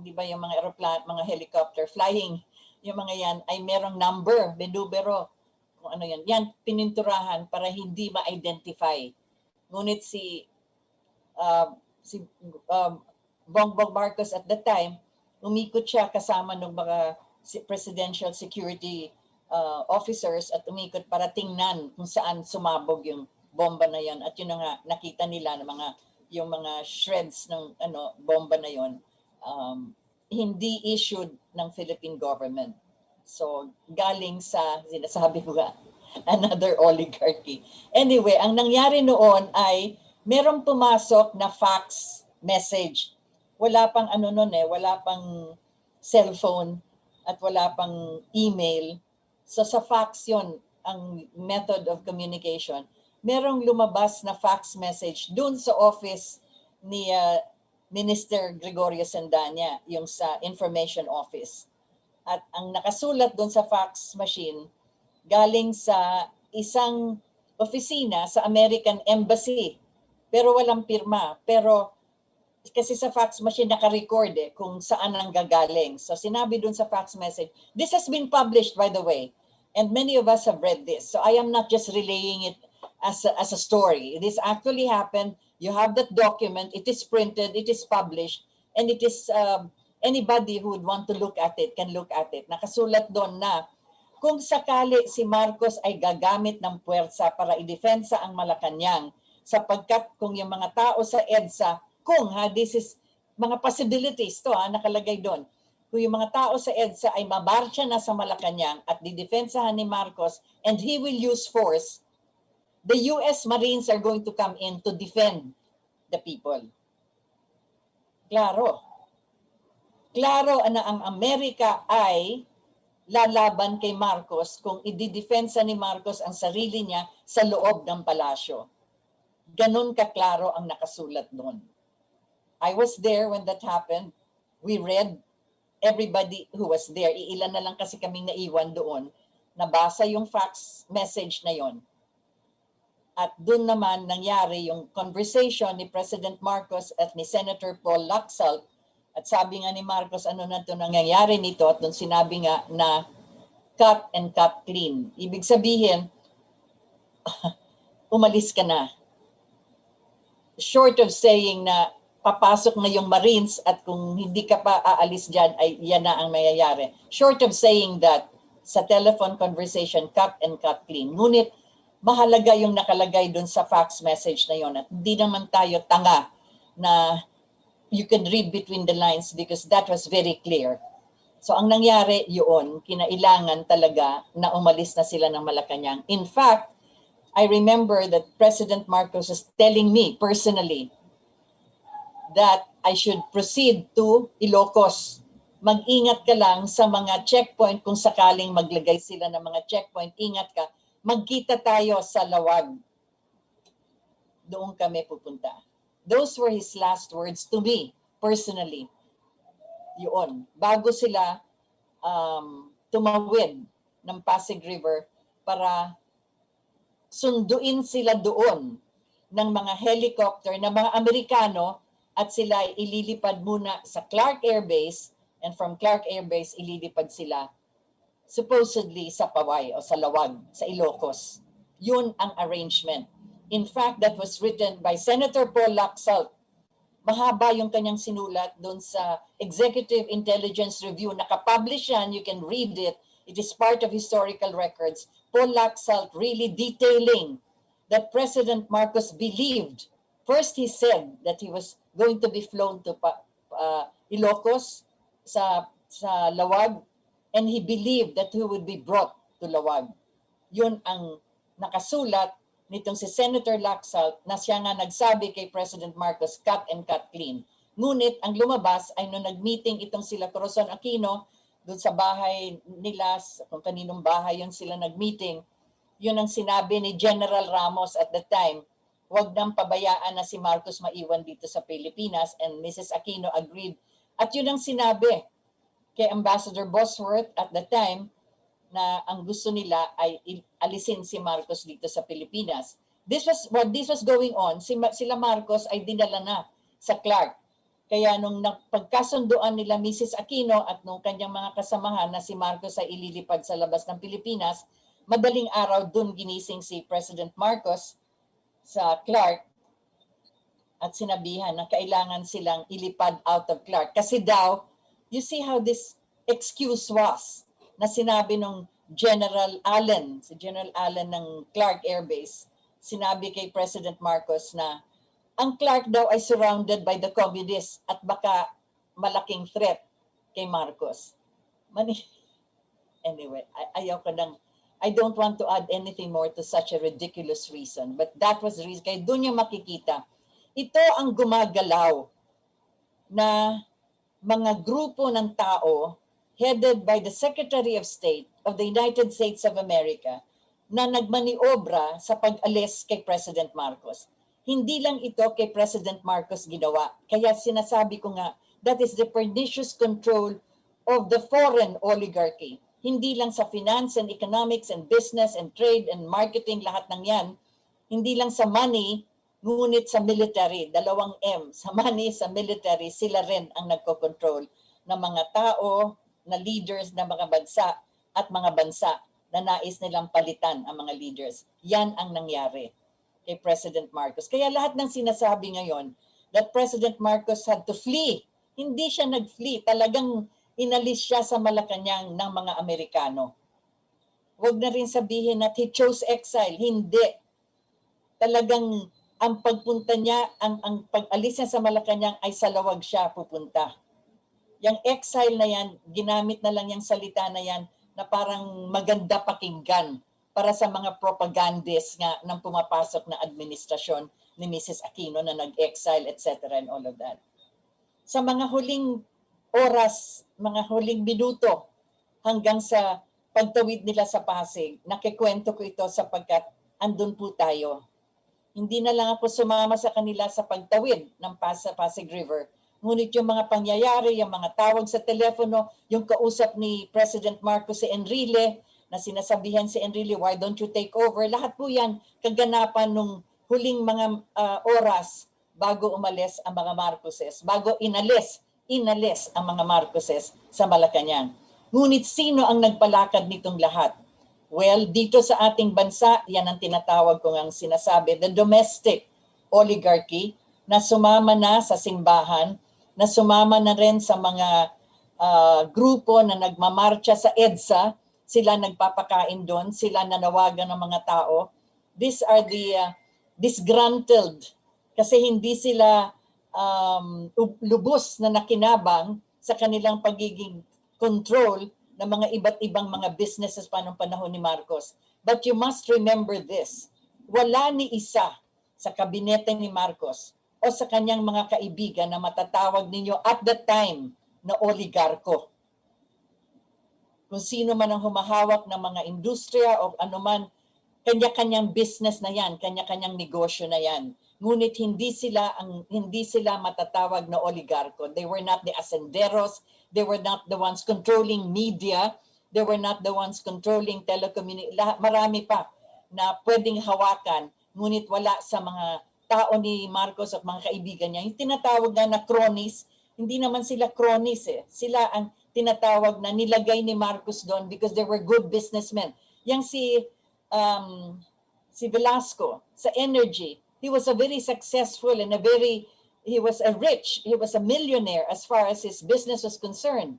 A: hindi ba yung mga aeroplane, mga helicopter flying, yung mga yan ay merong number, numero, kung ano yan. Yan, pininturahan para hindi ma-identify. Ngunit si Bongbong Marcos at the time, umikot siya kasama ng mga presidential security officers at umikot para tingnan kung saan sumabog yung bomba na yon. At yun nga nakita nila ng yung mga shreds ng bomba na yon, hindi issued ng Philippine government. So galing sa sinasabi ko nga another oligarchy. Anyway, ang nangyari noon ay merong pumasok na fax message. Wala pang wala pang cellphone at wala pang email. So sa fax yon ang method of communication. Merong lumabas na fax message dun sa office ni Minister Gregorio Sandanya, yung sa information office. At ang nakasulat dun sa fax machine, galing sa isang opisina sa American Embassy. Pero walang pirma. Pero kasi sa fax machine naka-record kung saan ang gagaling. So sinabi dun sa fax message, this has been published by the way, and many of us have read this. So I am not just relaying it as a story. This actually happened. You have that document. It is printed. It is published. And it is anybody who would want to look at it can look at it. Nakasulat doon na kung sakali si Marcos ay gagamit ng puwersa para idefensa ang Malacanang, sapagkat kung yung mga tao sa EDSA, this is mga possibilities to nakalagay doon. Kung yung mga tao sa EDSA ay mamarcha na sa Malacanang at didefensahan ni Marcos and he will use force, the US Marines are going to come in to defend the people. Klaro. Klaro na ang Amerika ay lalaban kay Marcos kung ididefensa ni Marcos ang sarili niya sa loob ng palasyo. Ganon kaklaro ang nakasulat doon. I was there when that happened. We read, everybody who was there, iilan na lang kasi kaming naiwan doon, nabasa yung fax message na yon. At doon naman nangyari yung conversation ni President Marcos at ni Senator Paul Laxalt. At sabi nga ni Marcos, ano na ito nangyayari nito? At doon sinabi nga na cut and cut clean. Ibig sabihin, umalis ka na. Short of saying na papasok na yung Marines at kung hindi ka pa aalis dyan, ay yan na ang mayayari. Short of saying that, sa telephone conversation, cut and cut clean. Ngunit, mahalaga yung nakalagay dun sa fax message na yon. At hindi naman tayo tanga na you can read between the lines because that was very clear. So ang nangyari yun, kinailangan talaga na umalis na sila ng Malacanang. In fact, I remember that President Marcos was telling me personally that I should proceed to Ilocos. Mag-ingat ka lang sa mga checkpoint kung sakaling maglagay sila ng mga checkpoint. Ingat ka. Magkita tayo sa Lawag. Doon kami pupunta. Those were his last words to me, personally. Yun. Bago sila tumawid ng Pasig River para sunduin sila doon ng mga helicopter na mga Amerikano at sila ililipad muna sa Clark Air Base and from Clark Air Base ililipad sila supposedly sa Paway o sa Lawag, sa Ilocos. Yun ang arrangement. In fact, that was written by Senator Paul Laxalt. Mahaba yung kanyang sinulat doon sa Executive Intelligence Review. Nakapublish yan, you can read it. It is part of historical records. Paul Laxalt really detailing that President Marcos believed. First, he said that he was going to be flown to Ilocos sa Lawag, and he believed that he would be brought to Lawag. Yun ang nakasulat nitong si Senator Laxalt na siya nga nagsabi kay President Marcos, cut and cut clean. Ngunit ang lumabas ay nung nag-meeting itong sila Corazon Aquino doon sa bahay nila, kung kaninong bahay yun sila nag-meeting, yun ang sinabi ni General Ramos at the time, wag nang pabayaan na si Marcos maiwan dito sa Pilipinas, and Mrs. Aquino agreed. At yun ang sinabi kay Ambassador Bosworth at the time, na ang gusto nila ay alisin si Marcos dito sa Pilipinas. This was going on, sila Marcos ay dinala na sa Clark. Kaya nung pagkasunduan nila Mrs. Aquino at nung kanyang mga kasamahan na si Marcos ay ililipad sa labas ng Pilipinas, madaling araw dun ginising si President Marcos sa Clark at sinabihan na kailangan silang ilipad out of Clark. Kasi daw, you see how this excuse was, na sinabi nung General Allen, si General Allen ng Clark Air Base, sinabi kay President Marcos na ang Clark daw ay surrounded by the communists at baka malaking threat kay Marcos. Anyway, I don't want to add anything more to such a ridiculous reason, but that was the reason. Kaya doon niya makikita, ito ang gumagalaw na mga grupo ng tao headed by the Secretary of State of the United States of America na nagmaniobra sa pag-alis kay President Marcos. Hindi lang ito kay President Marcos ginawa. Kaya sinasabi ko nga, that is the pernicious control of the foreign oligarchy. Hindi lang sa finance and economics and business and trade and marketing, lahat ng yan. Hindi lang sa money, ngunit sa military, dalawang M, sa money, sa military, sila rin ang nagko-control ng mga tao, na leaders ng mga bansa at mga bansa na nais nilang palitan ang mga leaders. Yan ang nangyari kay President Marcos. Kaya lahat ng sinasabi ngayon that President Marcos had to flee, hindi siya nag-flee. Talagang inalis siya sa Malacanang ng mga Amerikano. Huwag na rin sabihin that he chose exile. Hindi. Talagang ang pagpunta niya, ang pag-alis niya sa Malacanang ay sa Lawag siya pupunta. Yung exile na yan, ginamit na lang yung salita na yan na parang maganda pakinggan para sa mga propagandists nga ng pumapasok na administrasyon ni Mrs. Aquino na nag-exile, etc. and all of that. Sa mga huling oras, mga huling minuto, hanggang sa pagtawid nila sa Pasig, nakikwento ko ito sapagkat andun po tayo. Hindi na lang ako sumama sa kanila sa pagtawid ng Pasig River, ngunit yung mga pangyayari, yung mga tawag sa telepono, yung kausap ni President Marcos si Enrile, na sinasabihan si Enrile, why don't you take over? Lahat po yan kaganapan nung huling mga oras bago umalis ang mga Marcoses, bago inalis ang mga Marcoses sa Malacanang. Ngunit sino ang nagpalakad nitong lahat? Well, dito sa ating bansa, yan ang tinatawag ko ngang sinasabi, the domestic oligarchy na sumama na sa simbahan, na sumama na rin sa mga grupo na nagmamarcha sa EDSA, sila nagpapakain doon, sila nanawagan ng mga tao. These are the disgruntled kasi hindi sila lubos na nakinabang sa kanilang pagiging control ng mga iba't ibang mga businesses pa noong panahon ni Marcos. But you must remember this, wala ni isa sa kabinete ni Marcos o sa kanyang mga kaibigan na matatawag ninyo at the time na oligarko. Kung sino man ang humahawak ng mga industriya o anuman, kanya-kanyang business na yan, kanya-kanyang negosyo na yan. Ngunit hindi sila matatawag na oligarko. They were not the asenderos, they were not the ones controlling media, they were not the ones controlling telecommunications. Marami pa na pwedeng hawakan, ngunit wala sa mga tao ni Marcos at mga kaibigan niya. Yung tinatawag na cronies, hindi naman sila cronies eh. Sila ang tinatawag na nilagay ni Marcos doon because they were good businessmen. Yang si Velasco sa energy, he was a very successful and he was a millionaire as far as his business was concerned.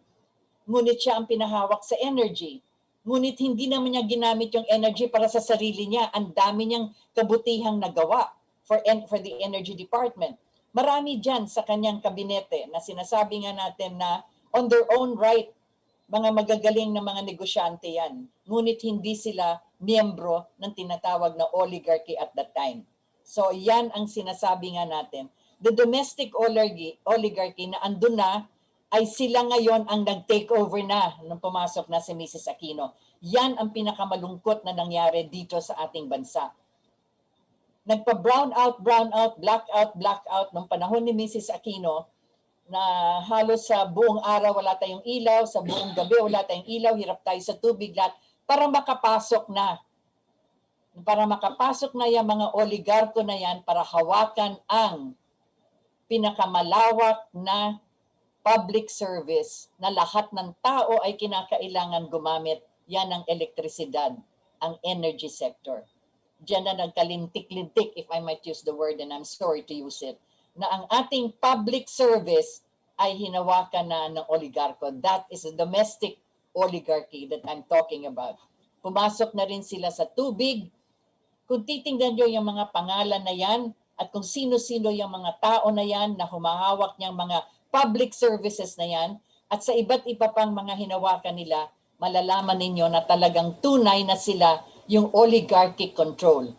A: Ngunit siya ang pinahawak sa energy. Ngunit hindi naman niya ginamit yung energy para sa sarili niya. Ang dami niyang kabutihang nagawa for the Energy Department. Marami dyan sa kanyang kabinete na sinasabi nga natin na on their own right, mga magagaling na mga negosyante yan. Ngunit hindi sila miyembro ng tinatawag na oligarchy at that time. So yan ang sinasabi nga natin. The domestic oligarchy na andun na, ay sila ngayon ang nag-take over na nung pumasok na si Mrs. Aquino. Yan ang pinakamalungkot na nangyari dito sa ating bansa. Nagpa-brown out, blackout nung panahon ni Mrs. Aquino na halos sa buong araw wala tayong ilaw, sa buong gabi wala tayong ilaw, hirap tayo sa tubig lahat para makapasok na. Para makapasok na yung mga oligarko na yan para hawakan ang pinakamalawak na public service na lahat ng tao ay kinakailangan gumamit, yan ang elektrisidad, ang energy sector. Diyan na nagkalintik-lintik, if I might use the word, and I'm sorry to use it, na ang ating public service ay hinawakan na ng oligarko. That is the domestic oligarchy that I'm talking about. Pumasok na rin sila sa tubig. Kung titingnan nyo yung mga pangalan na yan, at kung sino-sino yung mga tao na yan na humahawak niyang mga public services na yan, at sa iba't iba pang mga hinawakan nila, malalaman ninyo na talagang tunay na sila yung oligarchic control.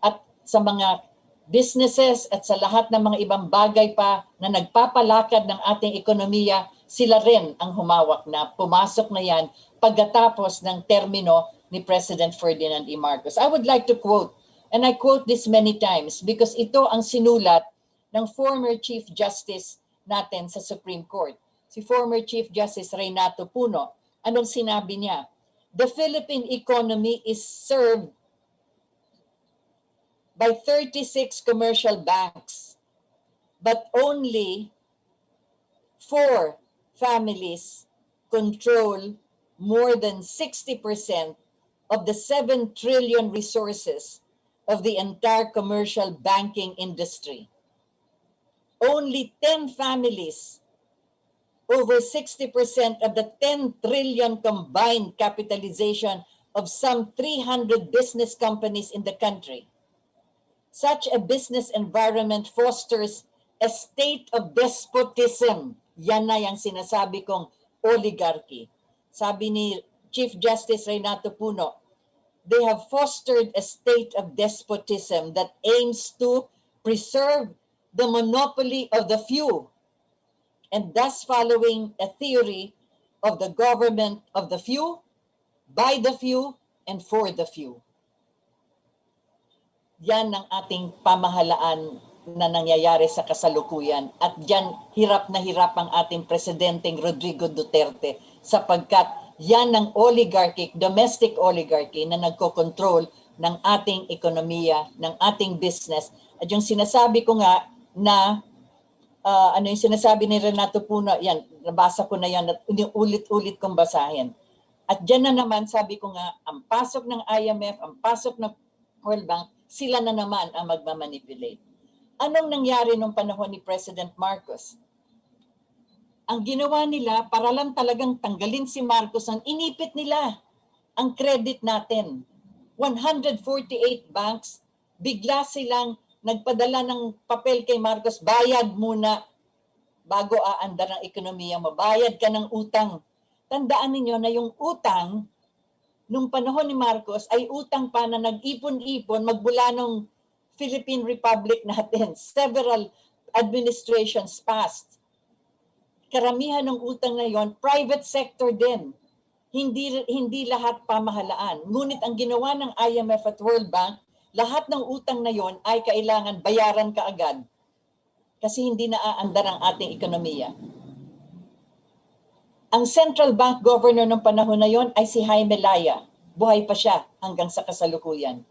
A: At sa mga businesses at sa lahat ng mga ibang bagay pa na nagpapalakad ng ating ekonomiya, sila rin ang humawak na, pumasok na yan pagkatapos ng termino ni President Ferdinand E. Marcos. I would like to quote, and I quote this many times because ito ang sinulat ng former Chief Justice natin sa Supreme Court, si former Chief Justice Renato Puno. Anong sinabi niya? The Philippine economy is served by 36 commercial banks, but only 4 families control more than 60% of the 7 trillion resources of the entire commercial banking industry. Only 10 families, over 60% of the 10 trillion combined capitalization of some 300 business companies in the country. Such a business environment fosters a state of despotism. Yan na yung sinasabi kong oligarchy. Sabi ni Chief Justice Renato Puno, they have fostered a state of despotism that aims to preserve the monopoly of the few, and thus following a theory of the government of the few, by the few, and for the few. Yan ang ating pamahalaan na nangyayari sa kasalukuyan. At yan, hirap na hirap ang ating Presidenteng Rodrigo Duterte sapagkat yan ang oligarchic, domestic oligarchy na nagkokontrol ng ating ekonomiya, ng ating business. At yung sinasabi ko nga na ano yung sinasabi ni Renato Puno, yan, nabasa ko na yan at ulit-ulit kong basahin. At dyan na naman, sabi ko nga, ang pasok ng IMF, ang pasok ng World Bank, sila na naman ang magmamanipulate. Anong nangyari nung panahon ni President Marcos? Ang ginawa nila, para lang talagang tanggalin si Marcos, ang inipit nila ang credit natin. 148 banks, bigla silang nagpadala ng papel kay Marcos, bayad muna bago aandar ang ekonomiya mo. Bayad ka ng utang. Tandaan ninyo na yung utang nung panahon ni Marcos ay utang pa na nag-ipon-ipon magmula nung Philippine Republic natin. Several administrations passed. Karamihan ng utang na yon, private sector din. Hindi lahat pamahalaan. Ngunit ang ginawa ng IMF at World Bank, lahat ng utang na yon ay kailangan bayaran kaagad kasi hindi naaandar ang ating ekonomiya. Ang central bank governor ng panahon na yon ay si Jaime Laya. Buhay pa siya hanggang sa kasalukuyan.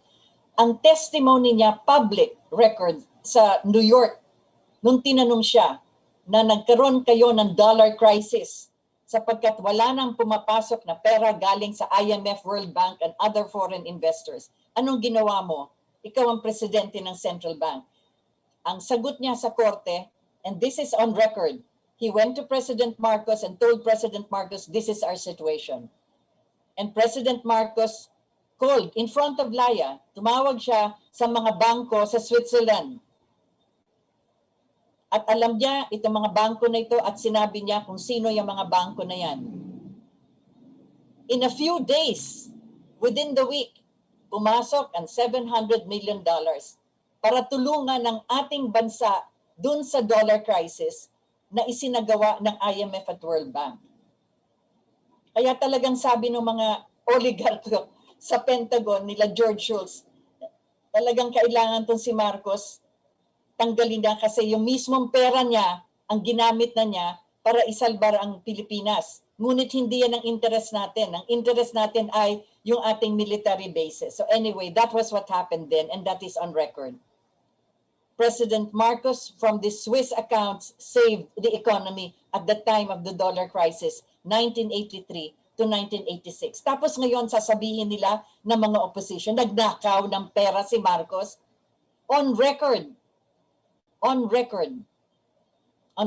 A: Ang testimony niya, public record sa New York, nung tinanong siya na nagkaroon kayo ng dollar crisis sapagkat wala nang pumapasok na pera galing sa IMF, World Bank, and other foreign investors. Anong ginawa mo? Ikaw ang presidente ng central bank. Ang sagot niya sa korte, and this is on record, he went to President Marcos and told President Marcos, this is our situation. And President Marcos called in front of Laya, tumawag siya sa mga bangko sa Switzerland. At alam niya itong mga bangko na ito at sinabi niya kung sino yung mga bangko na yan. In a few days, within the week, pumasok ang $700 million para tulungan ng ating bansa dun sa dollar crisis na isinagawa ng IMF at World Bank. Kaya talagang sabi ng mga oligarch sa Pentagon nila George Shultz, talagang kailangan tong si Marcos tanggalin na kasi yung mismong pera niya ang ginamit na niya para isalbar ang Pilipinas. Ngunit hindi yan ang interest natin. Ang interest natin ay yung ating military bases. So anyway, that was what happened then and that is on record. President Marcos from the Swiss accounts saved the economy at the time of the dollar crisis, 1983 to 1986. Tapos ngayon sasabihin nila ng mga opposition, nagnakaw ng pera si Marcos. On record, on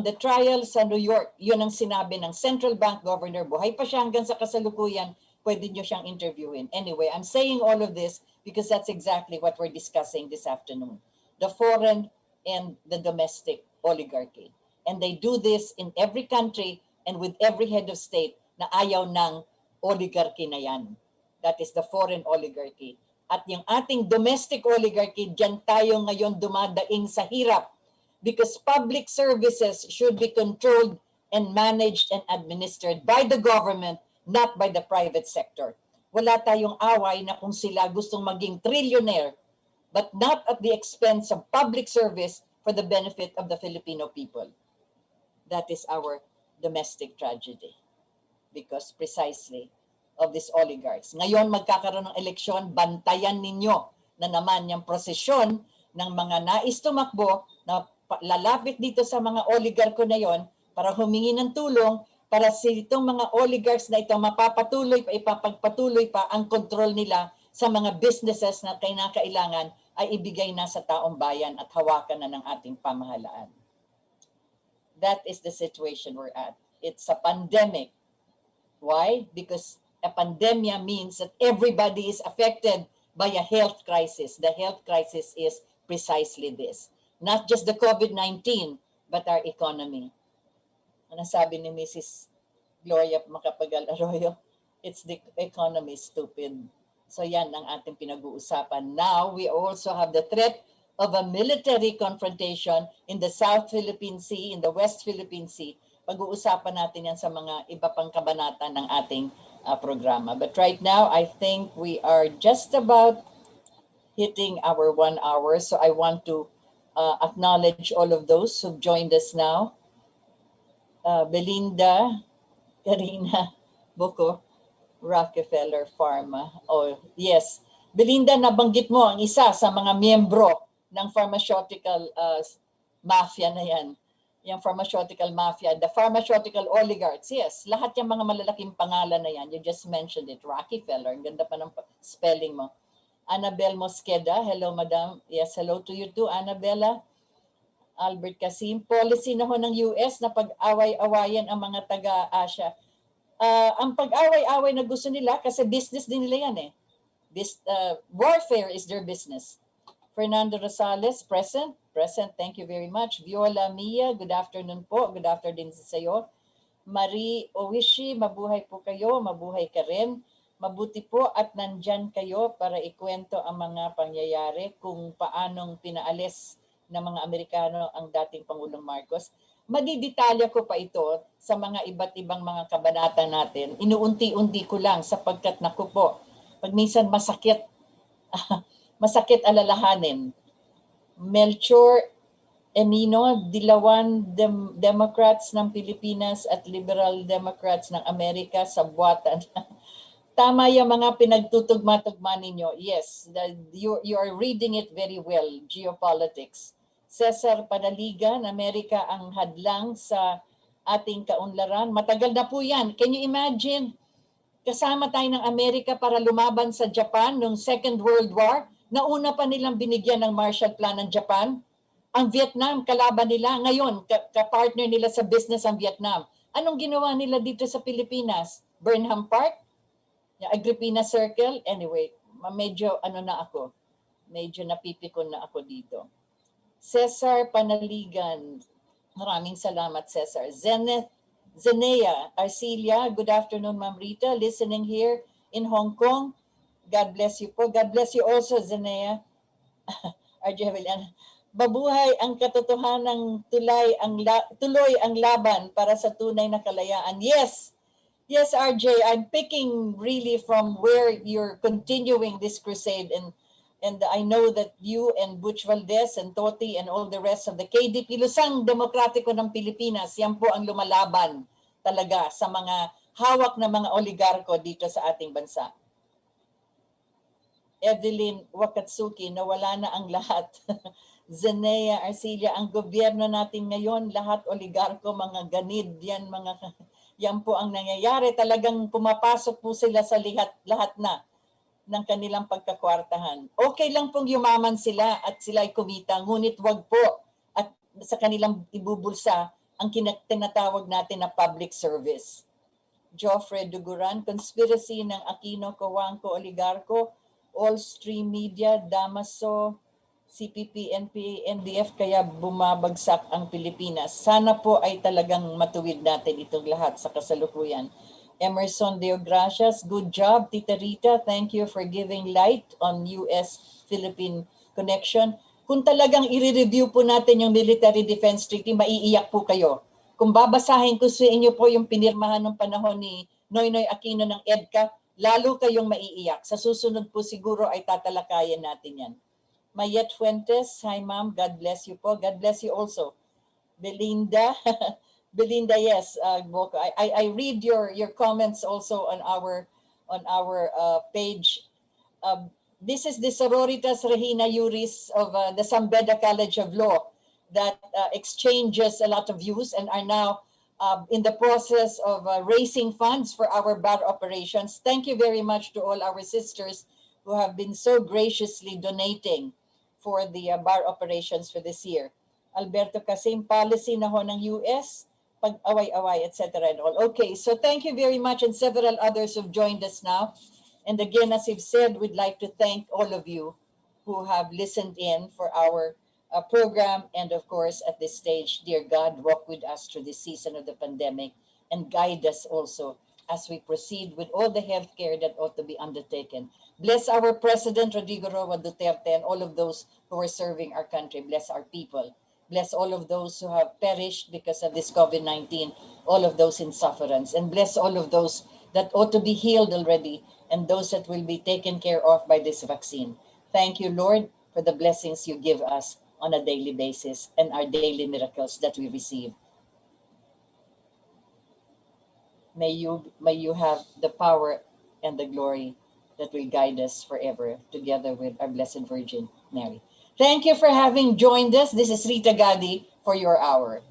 A: the trial sa New York, yun ang sinabi ng Central Bank Governor. Buhay pa siya hanggang sa kasalukuyan, pwede nyo siyang interviewin. Anyway, I'm saying all of this because that's exactly what we're discussing this afternoon. The foreign and the domestic oligarchy. And they do this in every country and with every head of state na ayaw ng oligarchy na yan. That is the foreign oligarchy. At yung ating domestic oligarchy, dyan tayo ngayon dumadaing sa hirap because public services should be controlled and managed and administered by the government, not by the private sector. Wala tayong away na kung sila gustong maging trillionaire, but not at the expense of public service for the benefit of the Filipino people. That is our domestic tragedy because precisely of these oligarchs. Ngayon magkakaroon ng eleksyon, bantayan ninyo na naman yung prosesyon ng mga nais tumakbo na lalapit dito sa mga oligarko na yon para humingi ng tulong para sa itong mga oligarchs na ito mapapatuloy pa, ipapagpatuloy pa ang kontrol nila sa mga businesses na kailangan ay ibigay na sa taong bayan at hawakan na ng ating pamahalaan. That is the situation we're at. It's a pandemic. Why? Because a pandemia means that everybody is affected by a health crisis. The health crisis is precisely this. Not just the COVID-19, but our economy. Ano sabi ni Mrs. Gloria Macapagal Arroyo? It's the economy, stupid. So yan ang ating pinag-uusapan. Now, we also have the threat of a military confrontation in the South Philippine Sea, in the West Philippine Sea. Pag-uusapan natin yan sa mga iba pang kabanata ng ating programa. But right now, I think we are just about hitting our 1 hour. So I want to acknowledge all of those who've joined us now. Belinda, Karina, Boko, Rockefeller Pharma. Oh, yes. Belinda, nabanggit mo ang isa sa mga miyembro ng pharmaceutical mafia na yan. Yung pharmaceutical mafia, the pharmaceutical oligarchs. Yes, lahat yung mga malalaking pangalan na yan. You just mentioned it. Rockefeller. Ang ganda pa ng spelling mo. Annabel Mosqueda. Hello, madam. Yes, hello to you too, Annabella. Albert Casim. Policy na ho ng US na pag-away-awayan ang mga taga-Asia. Ang pag-away-away na gusto nila kasi business din nila yan eh. Warfare is their business. Fernando Rosales, present. Present, thank you very much. Viola Mia, good afternoon po. Good afternoon sa iyo. Marie Owishi, mabuhay po kayo. Mabuhay ka rin. Mabuti po at nandyan kayo para ikwento ang mga pangyayari kung paanong pinaalis ng mga Amerikano ang dating Pangulong Marcos. Madidetalya ko pa ito sa mga iba't ibang mga kabanata natin. Inuunti-unti ko lang sapagkat naku po, pag minsan masakit, masakit alalahanin. Melchor Emino, Dilawan Democrats ng Pilipinas at Liberal Democrats ng Amerika sa buwatan. Tama yung mga pinagtutugma-tugma ninyo. Yes, you are reading it very well, geopolitics. Cesar Panaligan, Amerika ang hadlang sa ating kaunlaran. Matagal na po yan. Can you imagine? Kasama tayo ng Amerika para lumaban sa Japan noong Second World War. Nauna pa nilang binigyan ng Marshall Plan ng Japan. Ang Vietnam, kalaban nila. Ngayon, ka-partner nila sa business ang Vietnam. Anong ginawa nila dito sa Pilipinas? Burnham Park? Yung Agripina Circle, anyway, medyo ano na ako, medyo napipikon na ako dito. Cesar Panaligan, maraming salamat Cesar. Zenea Arcilia, good afternoon Ma'am Rita, listening here in Hong Kong. God bless you po. God bless you also Zenea. RJ Havilian, babuhay ang katotohanang tuloy ang laban para sa tunay na kalayaan. Yes, yes, RJ, I'm picking really from where you're continuing this crusade, and I know that you and Butch Valdez and Toti and all the rest of the KDP, Lusang Demokratiko ng Pilipinas, yan po ang lumalaban talaga sa mga hawak na mga oligarko dito sa ating bansa. Evelyn Wakatsuki, nawala na ang lahat. Zenea Arcilia, ang gobyerno natin ngayon, lahat oligarko, mga ganid, yan po ang nangyayari. Talagang pumapasok po sila sa lahat na ng kanilang pagkakwartahan. Okay lang pong yumaman sila at sila ay kumita, ngunit wag po at sa kanilang ibubulsa ang tinatawag natin na public service. Joffrey Duguran, conspiracy ng Aquino, Cojuangco, Oligarco, all stream media, Damaso, CPP, NPA, NDF, kaya bumabagsak ang Pilipinas. Sana po ay talagang matuwid natin itong lahat sa kasalukuyan. Emerson Deogracias, good job, Tita Rita. Thank you for giving light on US-Philippine connection. Kung talagang i-review po natin yung Military Defense Treaty, maiiyak po kayo. Kung babasahin ko sa inyo po yung pinirmahan ng panahon ni Noynoy Aquino ng EDCA, lalo kayong maiiyak. Sa susunod po siguro ay tatalakayan natin yan. Mayet Fuentes, hi ma'am, God bless you po. God bless you also. Belinda, Belinda, yes, Boko. I read your comments also on our page. This is the Sororitas Regina Juris of the Sambeda College of Law that exchanges a lot of views and are now in the process of raising funds for our bar operations. Thank you very much to all our sisters who have been so graciously donating for the bar operations for this year. Alberto Casim, policy na ho ng US, pag-away-away, etc. and all. Okay, so thank you very much, and several others who've joined us now. And again, as I've said, we'd like to thank all of you who have listened in for our program. And of course, at this stage, dear God, walk with us through this season of the pandemic and guide us also as we proceed with all the healthcare that ought to be undertaken. Bless our President, Rodrigo Roa Duterte, and all of those who are serving our country. Bless our people. Bless all of those who have perished because of this COVID-19, all of those in sufferance. And bless all of those that ought to be healed already and those that will be taken care of by this vaccine. Thank you, Lord, for the blessings you give us on a daily basis and our daily miracles that we receive. May you have the power and the glory that will guide us forever together with our Blessed Virgin Mary. Thank you for having joined us. This is Rita Gadi for your hour.